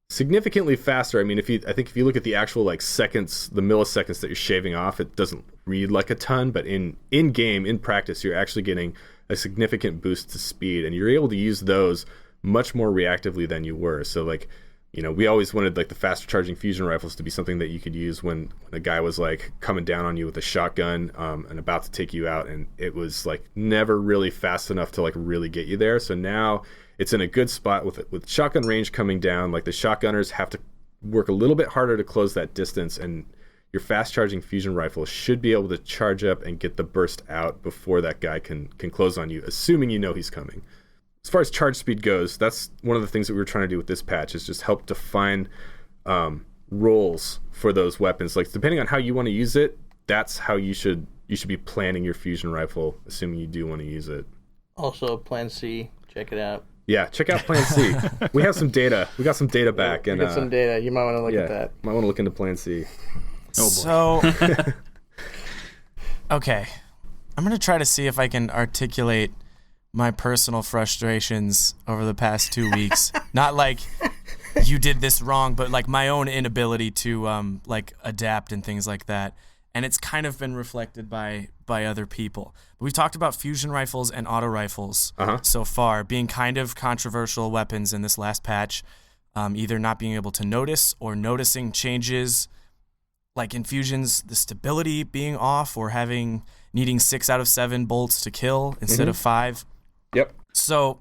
significantly faster. I mean, I think if you look at the actual like seconds, the milliseconds that you're shaving off, it doesn't read like a ton, but in game, in practice, you're actually getting a significant boost to speed, and you're able to use those much more reactively than you were. So like, we always wanted like the faster charging fusion rifles to be something that you could use when a guy was like coming down on you with a shotgun and about to take you out, and it was like never really fast enough to like really get you there. So now it's in a good spot with shotgun range coming down. Like the shotgunners have to work a little bit harder to close that distance, and your fast charging fusion rifle should be able to charge up and get the burst out before that guy can close on you, assuming he's coming. As far as charge speed goes, that's one of the things that we were trying to do with this patch, is just help define roles for those weapons. Like depending on how you want to use it, that's how you should be planning your fusion rifle, assuming you do want to use it. Also, Plan C, check it out. Yeah, check out Plan C. We have some data. We got some data back. We got some data. You might want to look at that. Might want to look into Plan C. Oh boy. So, okay. I'm going to try to see if I can articulate my personal frustrations over the past 2 weeks. Not like you did this wrong, but like my own inability to like adapt and things like that. And it's kind of been reflected by other people. We've talked about fusion rifles and auto rifles so far being kind of controversial weapons in this last patch, either not being able to notice or noticing changes, like in fusions, the stability being off or needing 6 out of 7 bolts to kill instead of 5. Yep. So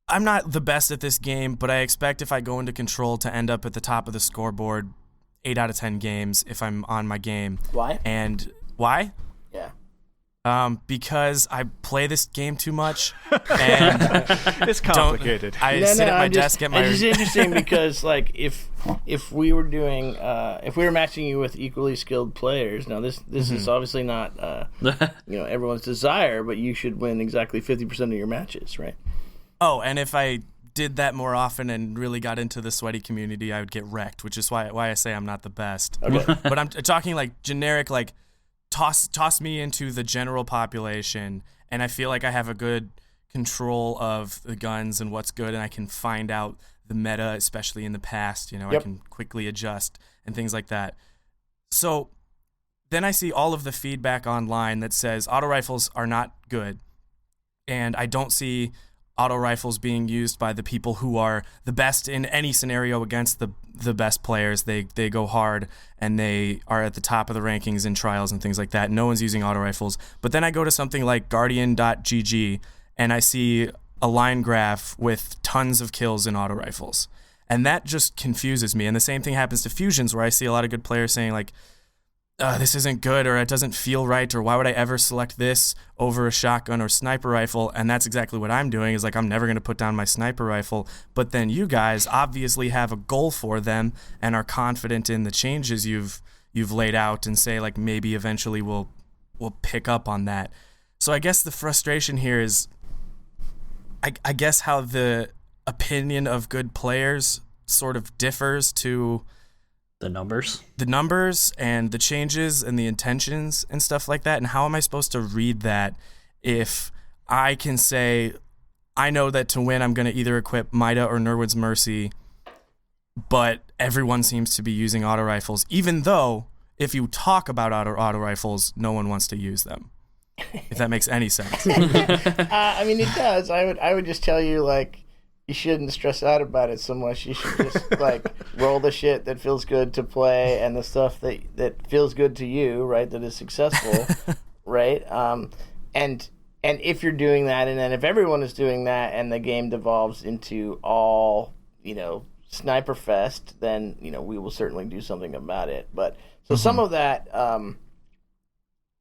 I'm not the best at this game, but I expect if I go into control to end up at the top of the scoreboard 8 out of 10 games if I'm on my game. Why? And why? Yeah. Because I play this game too much, and It's complicated. I sit at my desk at my. It's just interesting because like if we were doing if we were matching you with equally skilled players, now this is obviously not everyone's desire, but you should win exactly 50% of your matches, right? Oh, and if I did that more often and really got into the sweaty community, I would get wrecked, which is why I say I'm not the best. Okay. But I'm talking like generic, like toss me into the general population, and I feel like I have a good control of the guns and what's good, and I can find out the meta, especially in the past. I can quickly adjust and things like that. So then I see all of the feedback online that says auto rifles are not good, and I don't see auto rifles being used by the people who are the best in any scenario against the best players. They go hard and they are at the top of the rankings in trials and things like that. No one's using auto rifles. But then I go to something like Guardian.gg and I see a line graph with tons of kills in auto rifles. And that just confuses me. And the same thing happens to fusions, where I see a lot of good players saying like, this isn't good, or it doesn't feel right, or why would I ever select this over a shotgun or sniper rifle? And that's exactly what I'm doing, is like I'm never going to put down my sniper rifle. But then you guys obviously have a goal for them and are confident in the changes you've laid out, and say like maybe eventually we'll pick up on that. So I guess the frustration here is I guess how the opinion of good players sort of differs to the numbers and the changes and the intentions and stuff like that. And how am I supposed to read that if I can say, I know that to win, I'm going to either equip Mida or Nerwood's Mercy, but everyone seems to be using auto rifles, even though if you talk about auto rifles, no one wants to use them. If that makes any sense. I mean, it does. I would just tell you, like, you shouldn't stress out about it so much. You should just like roll the shit that feels good to play and the stuff that feels good to you, right? That is successful, right? And if you're doing that, and then if everyone is doing that, and the game devolves into all sniper fest, then we will certainly do something about it. But so some of that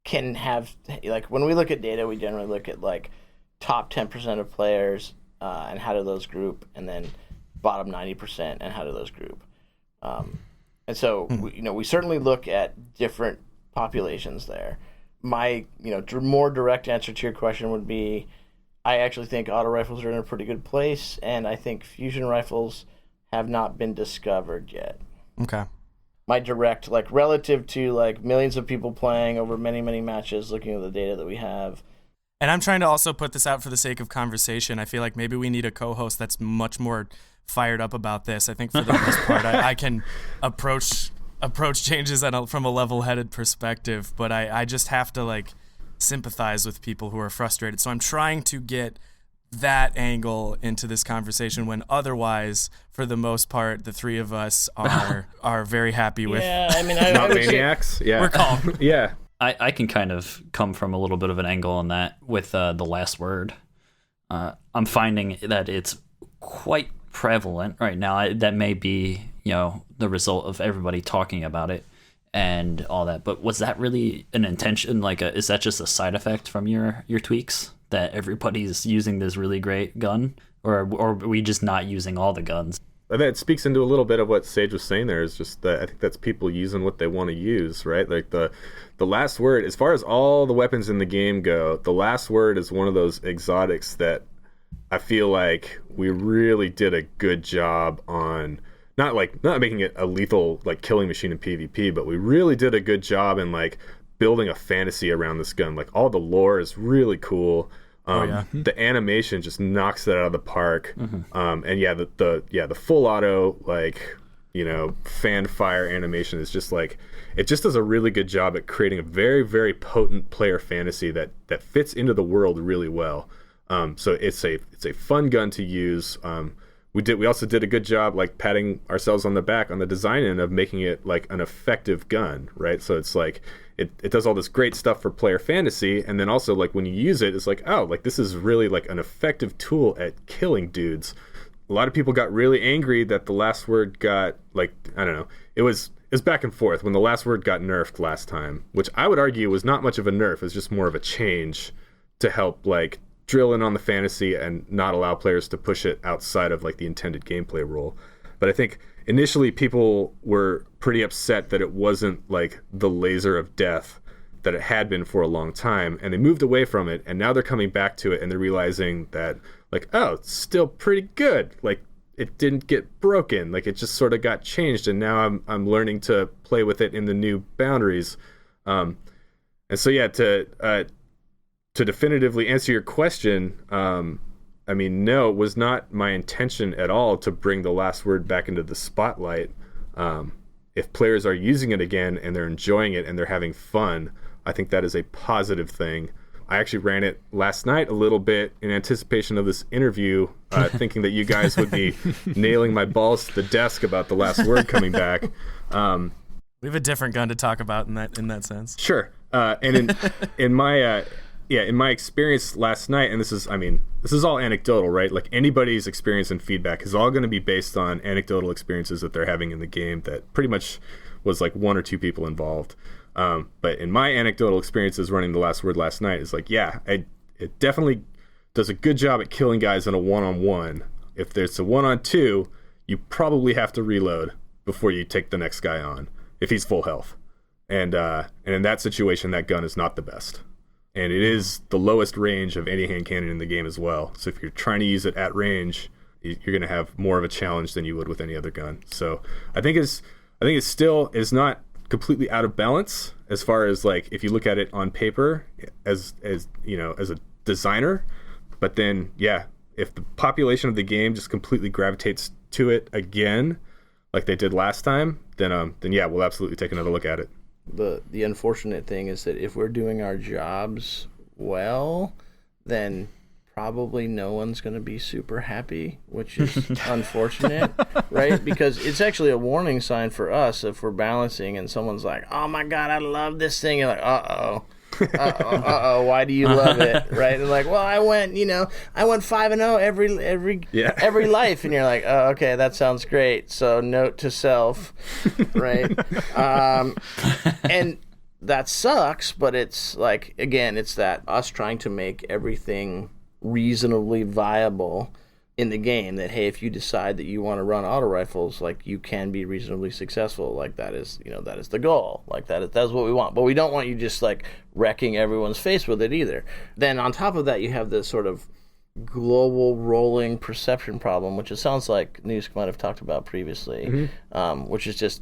can have, like, when we look at data, we generally look at like top 10% of players. And how do those group, and then bottom 90%, and how do those group? And so we certainly look at different populations there. My more direct answer to your question would be, I actually think auto rifles are in a pretty good place, and I think fusion rifles have not been discovered yet. Okay. My direct, like, relative to like millions of people playing over many matches, looking at the data that we have. And I'm trying to also put this out for the sake of conversation. I feel like maybe we need a co-host that's much more fired up about this. I think for the most part, I can approach changes from a level-headed perspective, but I just have to like sympathize with people who are frustrated. So I'm trying to get that angle into this conversation when otherwise, for the most part, the three of us are very happy with. Yeah, I mean, Not I would say, maniacs. Yeah. We're calm. Yeah. I can kind of come from a little bit of an angle on that with the last word. I'm finding that it's quite prevalent right now. That may be, the result of everybody talking about it and all that. But was that really an intention? Is that just a side effect from your tweaks that everybody's using this really great gun, or are we just not using all the guns? That speaks into a little bit of what Sage was saying there, is just that I think that's people using what they want to use, right? Like the last word, as far as all the weapons in the game go, the last word is one of those exotics that I feel like we really did a good job on, not making it a lethal like killing machine in PvP, but we really did a good job in like building a fantasy around this gun. Like all the lore is really cool. The animation just knocks that out of the park. And the full auto fan fire animation is just like, it just does a really good job at creating a very, very potent player fantasy that fits into the world really well. So it's a fun gun to use. We also did a good job like patting ourselves on the back on the design end of making it like an effective gun, right? So it's like it does all this great stuff for player fantasy, and then also like when you use it, it's like, oh, like this is really like an effective tool at killing dudes. A lot of people got really angry that the last word got like, I don't know, it was back and forth when the last word got nerfed last time, which I would argue was not much of a nerf. It was just more of a change to help like drill in on the fantasy and not allow players to push it outside of like the intended gameplay rule. But I think initially people were pretty upset that it wasn't like the laser of death that it had been for a long time, and they moved away from it, and now they're coming back to it and they're realizing that like, oh, it's still pretty good. Like it didn't get broken. Like it just sort of got changed, and now I'm learning to play with it in the new boundaries. And so yeah, to definitively answer your question, I mean, no, it was not my intention at all to bring the last word back into the spotlight. If players are using it again and they're enjoying it and they're having fun, I think that is a positive thing. I actually ran it last night a little bit in anticipation of this interview, thinking that you guys would be nailing my balls to the desk about the last word coming back. We have a different gun to talk about in that sense. Sure. And in my experience last night, and this is all anecdotal, right? Like anybody's experience and feedback is all going to be based on anecdotal experiences that they're having in the game that pretty much was like one or two people involved. But in my anecdotal experiences running the last word last night, is like, yeah, it definitely does a good job at killing guys in a one-on-one. If there's a one-on-two, you probably have to reload before you take the next guy on if he's full health. And in that situation, that gun is not the best. And it is the lowest range of any hand cannon in the game as well. So if you're trying to use it at range, you're going to have more of a challenge than you would with any other gun. So I think it still is not completely out of balance as far as like if you look at it on paper as you know, as a designer. But then yeah, if the population of the game just completely gravitates to it again, like they did last time, then yeah, we'll absolutely take another look at it. The unfortunate thing is that if we're doing our jobs well, then probably no one's going to be super happy, which is unfortunate, right? Because it's actually a warning sign for us if we're balancing and someone's like, oh my God, I love this thing. You're like, uh-oh, why do you love it, right? And like, well, I went 5-0 every life, and you're like, oh, okay, that sounds great. So note to self, right? And that sucks, but it's like, again, it's that us trying to make everything reasonably viable in the game, that hey, if you decide that you want to run auto rifles, like you can be reasonably successful. Like that is the goal. Like that's what we want. But we don't want you just like wrecking everyone's face with it either. Then on top of that, you have this sort of global rolling perception problem, which it sounds like Nusk might have talked about previously, which is just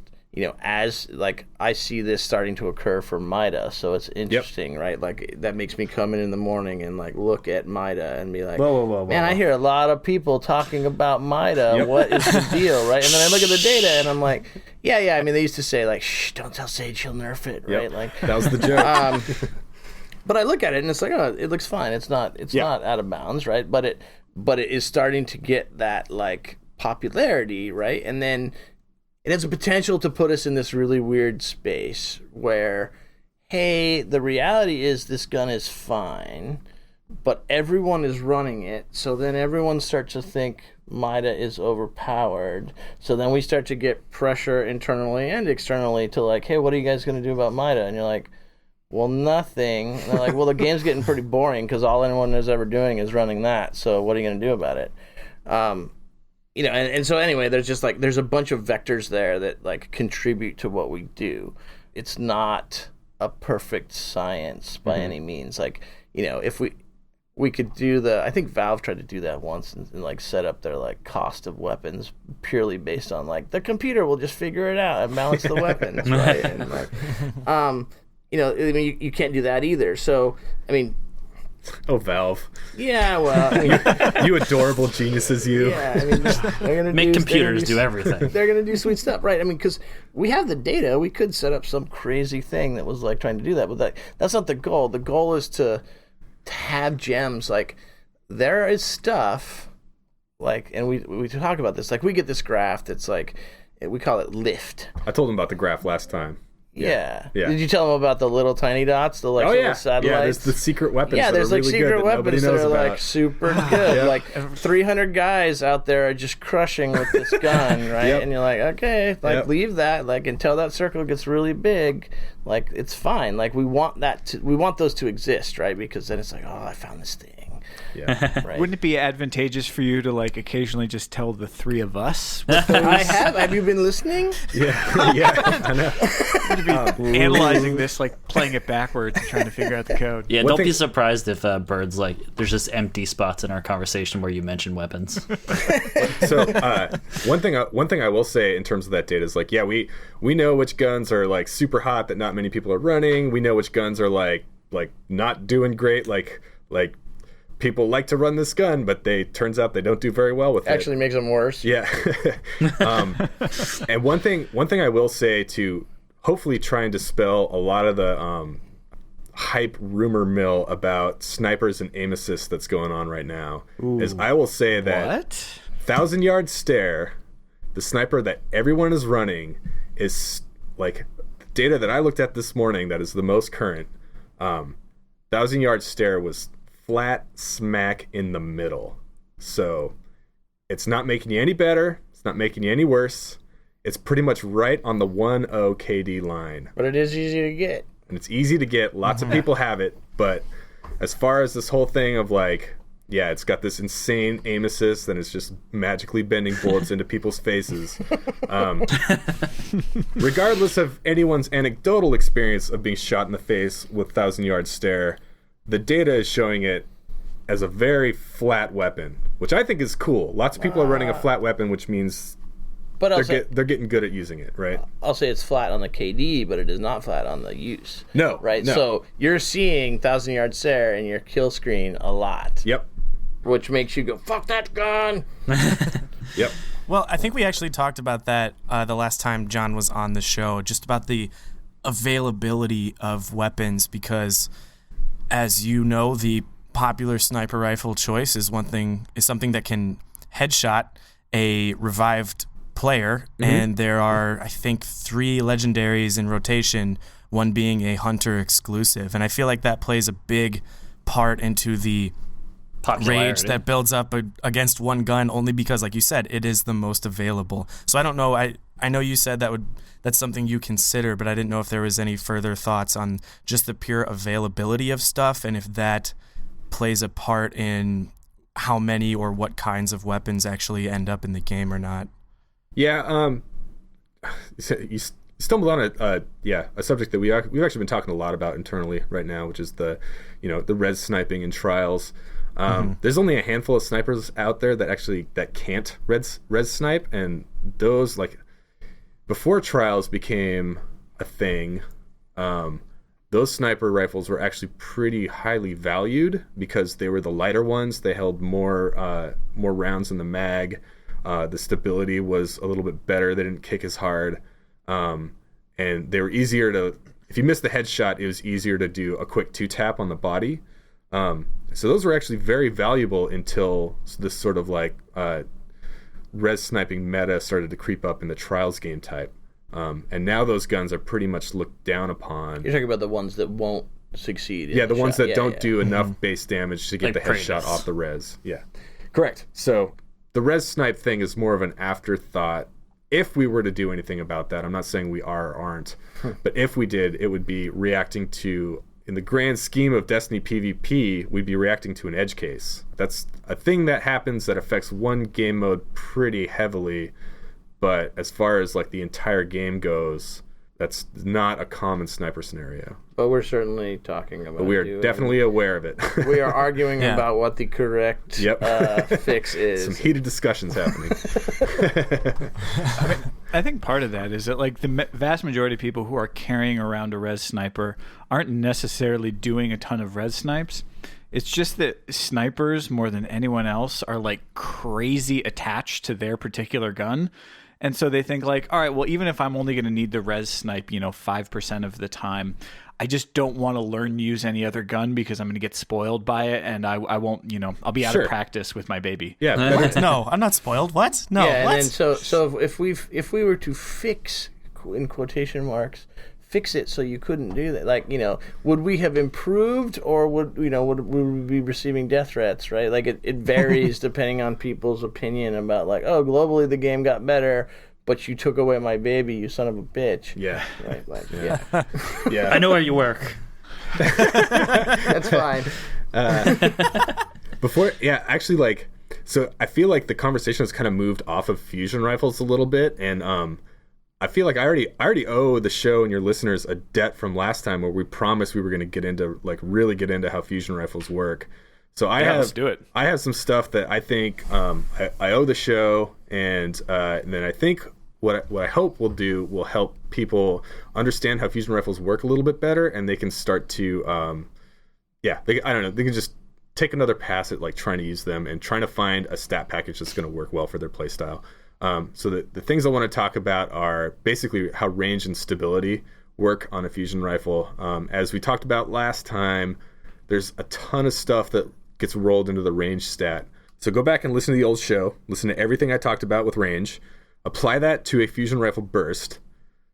as like I see this starting to occur for MIDA, so it's interesting, right? Like that makes me come in the morning and like look at MIDA and be like, whoa, man, I hear a lot of people talking about MIDA. What is the deal, right? And then I look at the data and I'm like, yeah. I mean, they used to say like, shh, don't tell Sage, he'll nerf it, right? Like that was the joke. But I look at it and it's like, oh, it looks fine. It's not out of bounds, right? But it is starting to get that like popularity, right? And then it has a potential to put us in this really weird space where, hey, the reality is this gun is fine, but everyone is running it. So then everyone starts to think MIDA is overpowered. So then we start to get pressure internally and externally to like, hey, what are you guys going to do about MIDA? And you're like, well, nothing. And they're like, well, the game's getting pretty boring because all anyone is ever doing is running that. So what are you going to do about it? And so anyway, there's a bunch of vectors there that like contribute to what we do. It's not a perfect science by any means. Like, if we could do I think Valve tried to do that once and like set up their like cost of weapons purely based on like the computer will just figure it out and balance the weapons, right? And like, I mean, you can't do that either. So, I mean, oh, Valve. Yeah, well, I mean, you adorable geniuses, you. Yeah, I mean, they're gonna make computers do everything. They're gonna do sweet stuff, right? I mean, because we have the data, we could set up some crazy thing that was like trying to do that, but that's not the goal. The goal is to have gems. Like there is stuff, like, and we talk about this. Like we get this graph that's like, we call it lift. I told him about the graph last time. Yeah. Did you tell them about the little tiny dots, the like little satellites? Yeah, there's the secret weapons. Yeah, there's like really secret weapons that are about. like super good. Like 300 guys out there are just crushing with this gun, right? And you're like, okay, like leave that, like until that circle gets really big, like it's fine. Like we want those to exist, right? Because then it's like, oh, I found this thing. Yeah. Right. Wouldn't it be advantageous for you to like occasionally just tell the three of us? What those... I have. Have you been listening? Yeah, I know. Be analyzing this, like playing it backwards and trying to figure out the code. Yeah, don't be surprised if Bird's like, there's just empty spots in our conversation where you mention weapons. So one thing I will say in terms of that data is like, yeah, we know which guns are like super hot that not many people are running. We know which guns are like not doing great. Like people like to run this gun, but turns out they don't do very well with it. Actually makes them worse. Yeah. And one thing I will say to hopefully try and dispel a lot of the hype rumor mill about snipers and aim assist that's going on right now is I will say that 1,000-yard stare, the sniper that everyone is running, is like data that I looked at this morning that is the most current. 1,000-yard stare was flat smack in the middle. So it's not making you any better. It's not making you any worse. It's pretty much right on the 1-0 KD line. But it is easy to get. And it's easy to get. Lots of people have it. But as far as this whole thing of like, yeah, it's got this insane aim assist and it's just magically bending bullets into people's faces. Regardless of anyone's anecdotal experience of being shot in the face with 1,000-yard stare, the data is showing it as a very flat weapon, which I think is cool. Lots of people are running a flat weapon, which means they're getting good at using it, right? I'll say it's flat on the KD, but it is not flat on the use. No. Right? No. So you're seeing 1,000-yard stare in your kill screen a lot. Yep. Which makes you go, fuck that gun! Yep. Well, I think we actually talked about that the last time John was on the show, just about the availability of weapons, because as you know, the popular sniper rifle choice is something that can headshot a revived player, and there are, I think, 3 legendaries in rotation, one being a hunter exclusive, and I feel like that plays a big part into the rage that builds up against one gun, only because, like you said, it is the most available. So I don't know, I know you said that's something you consider, but I didn't know if there was any further thoughts on just the pure availability of stuff and if that plays a part in how many or what kinds of weapons actually end up in the game or not. Yeah, you stumbled on a subject that we've actually been talking a lot about internally right now, which is the res sniping in trials. There's only a handful of snipers out there that can't res snipe, and those before trials became a thing, those sniper rifles were actually pretty highly valued because they were the lighter ones. They held more rounds in the mag. The stability was a little bit better. They didn't kick as hard, and they were easier to. If you missed the headshot, it was easier to do a quick 2-tap on the body. So those were actually very valuable until this sort of like res sniping meta started to creep up in the trials game type. And now those guns are pretty much looked down upon. You're talking about the ones that won't succeed. Yeah, the ones that don't do enough base damage to get Like the headshot Praetus. off the res. Yeah, correct. So the res snipe thing is more of an afterthought. If we were to do anything about that, I'm not saying we are or aren't, but if we did, it would be reacting to, in the grand scheme of Destiny PvP, we'd be reacting to an edge case. That's a thing that happens that affects one game mode pretty heavily, but as far as like the entire game goes, that's not a common sniper scenario. But we're certainly talking about. But we are definitely aware of it. We are arguing Yeah. about what the correct fix is. Some heated discussions happening. I think part of that is that like the vast majority of people who are carrying around a res sniper aren't necessarily doing a ton of res snipes. It's just that snipers more than anyone else are like crazy attached to their particular gun. And so they think like, all right, well, even if I'm only going to need the res snipe, 5% of the time, I just don't want to learn to use any other gun because I'm going to get spoiled by it, and I won't, I'll be out Sure. of practice with my baby. Yeah, better, No, I'm not spoiled. What? No. Yeah, what? and then so if we were to fix, in quotation marks, fix it so you couldn't do that, like, would we have improved, or would we be receiving death threats, right? Like it varies depending on people's opinion about like, oh, globally the game got better, but you took away my baby, you son of a bitch. yeah. Right, like, yeah. Yeah. I know where you work. That's fine. Actually, like, so I feel like the conversation has kind of moved off of fusion rifles a little bit, and I feel like I already owe the show and your listeners a debt from last time where we promised we were going to really get into how fusion rifles work. So Let's do it. I have some stuff that I think I owe the show, and then I think what I hope will help people understand how fusion rifles work a little bit better, and they can start to they can just take another pass at like trying to use them and trying to find a stat package that's going to work well for their playstyle. So the things I want to talk about are basically how range and stability work on a fusion rifle. As we talked about last time, there's a ton of stuff that gets rolled into the range stat. So go back and listen to the old show, listen to everything I talked about with range, apply that to a fusion rifle burst.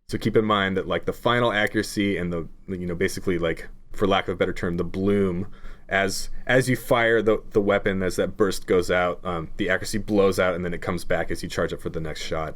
So keep in mind that like the final accuracy and the basically, like, for lack of a better term, the bloom as you fire the weapon, as that burst goes out, the accuracy blows out and then it comes back as you charge up for the next shot.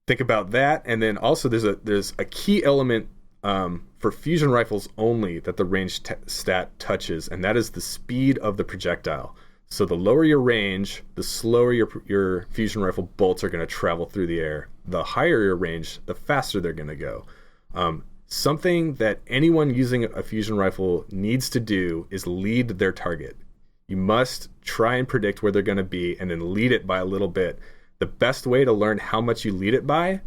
Think about that, and then also there's a key element for fusion rifles only that the range stat touches, and that is the speed of the projectile. So the lower your range, the slower your fusion rifle bolts are going to travel through the air. The higher your range, the faster they're going to go. Something that anyone using a fusion rifle needs to do is lead their target. You must try and predict where they're going to be and then lead it by a little bit. The best way to learn how much you lead it by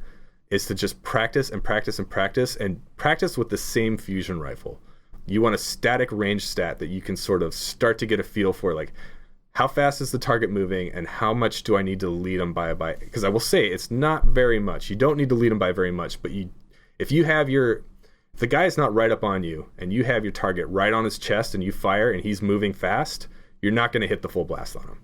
is to just practice and practice and practice and practice with the same fusion rifle. You want a static range stat that you can sort of start to get a feel for, like, how fast is the target moving and how much do I need to lead them by? Because I will say it's not very much. You don't need to lead them by very much, but if the guy's not right up on you and you have your target right on his chest and you fire and he's moving fast, you're not going to hit the full blast on him.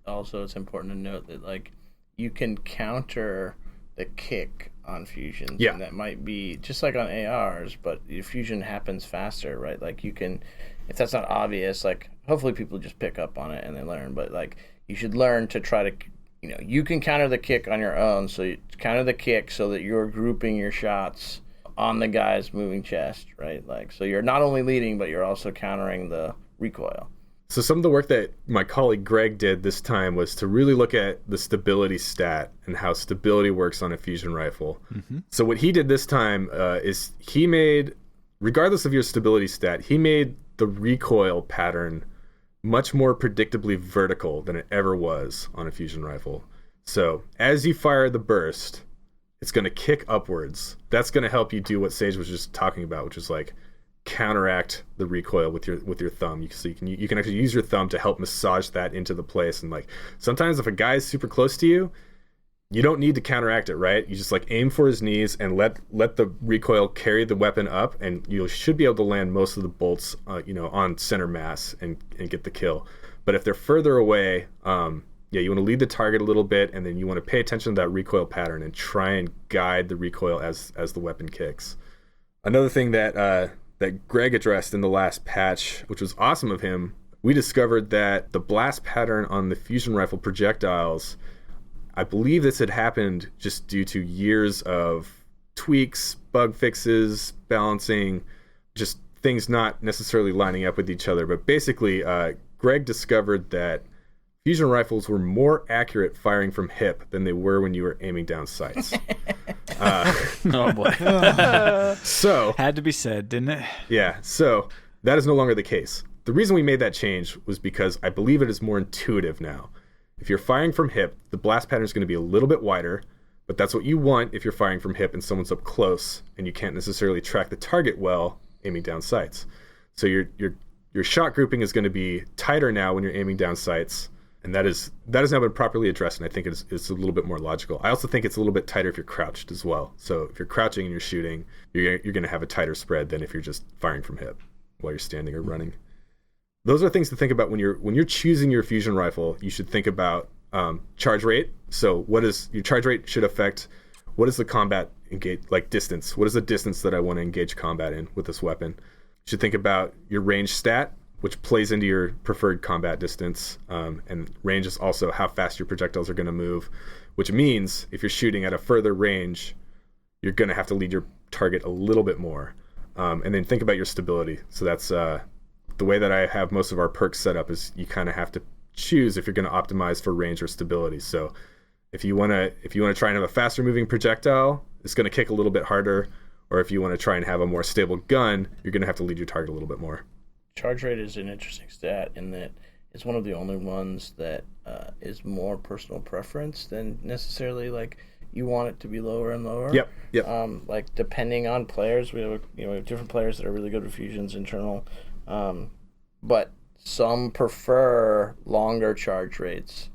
Also, it's important to note that, like, you can counter the kick on fusions. Yeah. And that might be just like on ARs, but your fusion happens faster, right? Like, you can, if that's not obvious, like, hopefully people just pick up on it and they learn, but, like, you should learn to try to, you can counter the kick on your own. So you counter the kick so that you're grouping your shots on the guy's moving chest, right? Like, so you're not only leading, but you're also countering the recoil. So some of the work that my colleague Greg did this time was to really look at the stability stat and how stability works on a fusion rifle. Mm-hmm. So what he did this time is he made, regardless of your stability stat, he made the recoil pattern much more predictably vertical than it ever was on a fusion rifle. So as you fire the burst, it's going to kick upwards. That's going to help you do what Sage was just talking about, which is like counteract the recoil with your thumb. So you can actually use your thumb to help massage that into the place. And like sometimes if a guy is super close to you, you don't need to counteract it, right? You just like aim for his knees and let the recoil carry the weapon up, and you should be able to land most of the bolts, on center mass and get the kill. But if they're further away, you want to lead the target a little bit, and then you want to pay attention to that recoil pattern and try and guide the recoil as the weapon kicks. Another thing that Greg addressed in the last patch, which was awesome of him, we discovered that the blast pattern on the fusion rifle projectiles, I believe this had happened just due to years of tweaks, bug fixes, balancing, just things not necessarily lining up with each other. But basically, Greg discovered that fusion rifles were more accurate firing from hip than they were when you were aiming down sights. Oh boy. So Had to be said, didn't it? yeah, so that is no longer the case. The reason we made that change was because I believe it is more intuitive now. If you're firing from hip, the blast pattern is going to be a little bit wider, but that's what you want if you're firing from hip and someone's up close and you can't necessarily track the target well aiming down sights. So your shot grouping is going to be tighter now when you're aiming down sights, and that has now been properly addressed, and I think it's a little bit more logical. I also think it's a little bit tighter if you're crouched as well. So if you're crouching and you're shooting, you're going to have a tighter spread than if you're just firing from hip while you're standing or running. Those are things to think about when you're choosing your fusion rifle. You should think about charge rate. So what is your charge rate should affect what is the combat engage, like distance. What is the distance that I want to engage combat in with this weapon? You should think about your range stat, which plays into your preferred combat distance. And range is also how fast your projectiles are going to move, which means if you're shooting at a further range, you're going to have to lead your target a little bit more. And then think about your stability. So that's the way that I have most of our perks set up is you kind of have to choose if you're going to optimize for range or stability. So if you want to try and have a faster moving projectile, it's going to kick a little bit harder. Or if you want to try and have a more stable gun, you're going to have to lead your target a little bit more. Charge rate is an interesting stat in that it's one of the only ones that is more personal preference than necessarily like you want it to be lower and lower. Yep. Like depending on players, we have different players that are really good with fusions internal. But some prefer longer charge rates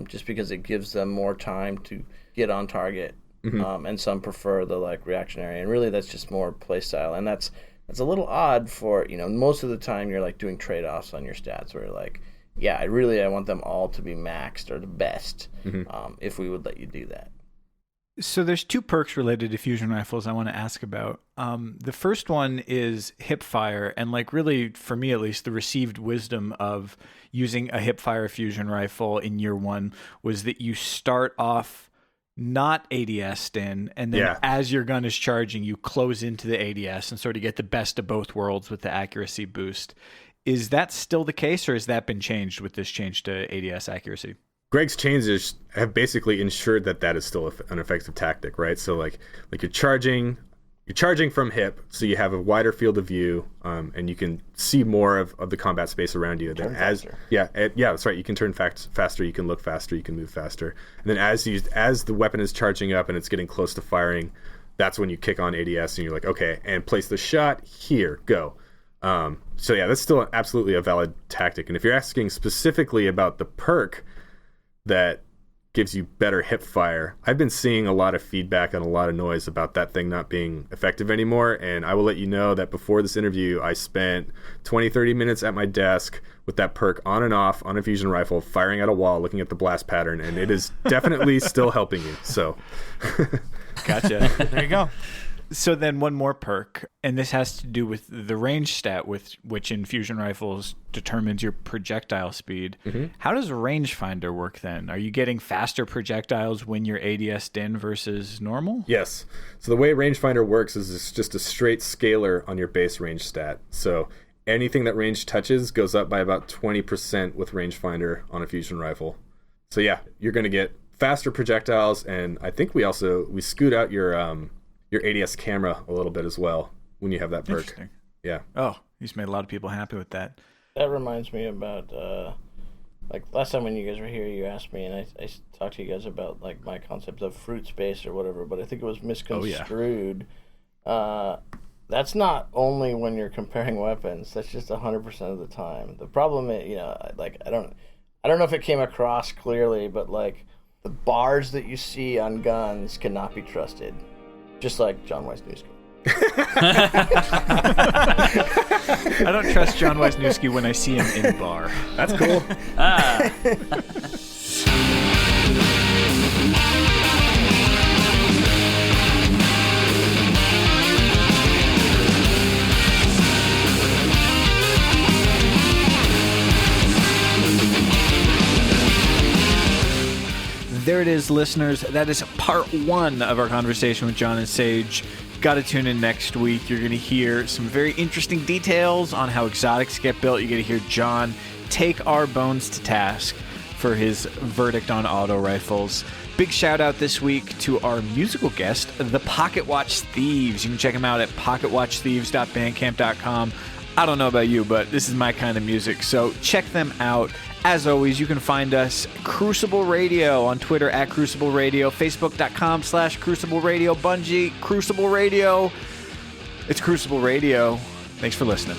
just because it gives them more time to get on target. Mm-hmm. And some prefer the like reactionary, and really that's just more play style. And that's a little odd for, most of the time you're like doing trade-offs on your stats where you're like, yeah, I want them all to be maxed or the best, if we would let you do that. So there's two perks related to fusion rifles I want to ask about. The first one is hip fire, and like really, for me at least, the received wisdom of using a hip fire fusion rifle in year one was that you start off not ADS'd in, and then as your gun is charging, you close into the ADS and sort of get the best of both worlds with the accuracy boost. Is that still the case, or has that been changed with this change to ADS accuracy? Greg's changes have basically ensured that is still an effective tactic, right? So like you're charging from hip, so you have a wider field of view, and you can see more of the combat space around you. That's right. You can turn faster, you can look faster, you can move faster. And then as the weapon is charging up and it's getting close to firing, that's when you kick on ADS and you're like, okay, and place the shot here, go. That's still absolutely a valid tactic. And if you're asking specifically about the perk that gives you better hip fire, I've been seeing a lot of feedback and a lot of noise about that thing not being effective anymore, and I will let you know that before this interview I spent 20-30 minutes at my desk with that perk on and off on a fusion rifle, firing at a wall, looking at the blast pattern, and it is definitely still helping you. So Gotcha. There you go. So then one more perk, and this has to do with the range stat, which in fusion rifles determines your projectile speed. Mm-hmm. How does rangefinder work then? Are you getting faster projectiles when you're ADS'd in versus normal? Yes. So the way rangefinder works is it's just a straight scalar on your base range stat. So anything that range touches goes up by about 20% with rangefinder on a fusion rifle. So yeah, you're going to get faster projectiles, and I think we scoot out your ADS camera a little bit as well when you have that perk. Interesting. Yeah. Oh, he's made a lot of people happy with that. That reminds me about like last time when you guys were here, you asked me, and I talked to you guys about like my concept of fruit space or whatever, but I think it was misconstrued. That's not only when you're comparing weapons. That's just 100% of the time. The problem is, like I don't know if it came across clearly, but like the bars that you see on guns cannot be trusted, just like John Wisniewski. I don't trust John Wisniewski when I see him in a bar. That's cool. There it is, listeners. That is part 1 of our conversation with John and Sage. Got to tune in next week. You're going to hear some very interesting details on how exotics get built. You're going to hear John take our bones to task for his verdict on auto rifles. Big shout out this week to our musical guest, the Pocket Watch Thieves. You can check them out at pocketwatchthieves.bandcamp.com. I don't know about you, but this is my kind of music, so check them out. As always, you can find us Crucible Radio on Twitter at Crucible Radio, Facebook.com/Crucible Radio, Bungie, Crucible Radio. It's Crucible Radio. Thanks for listening.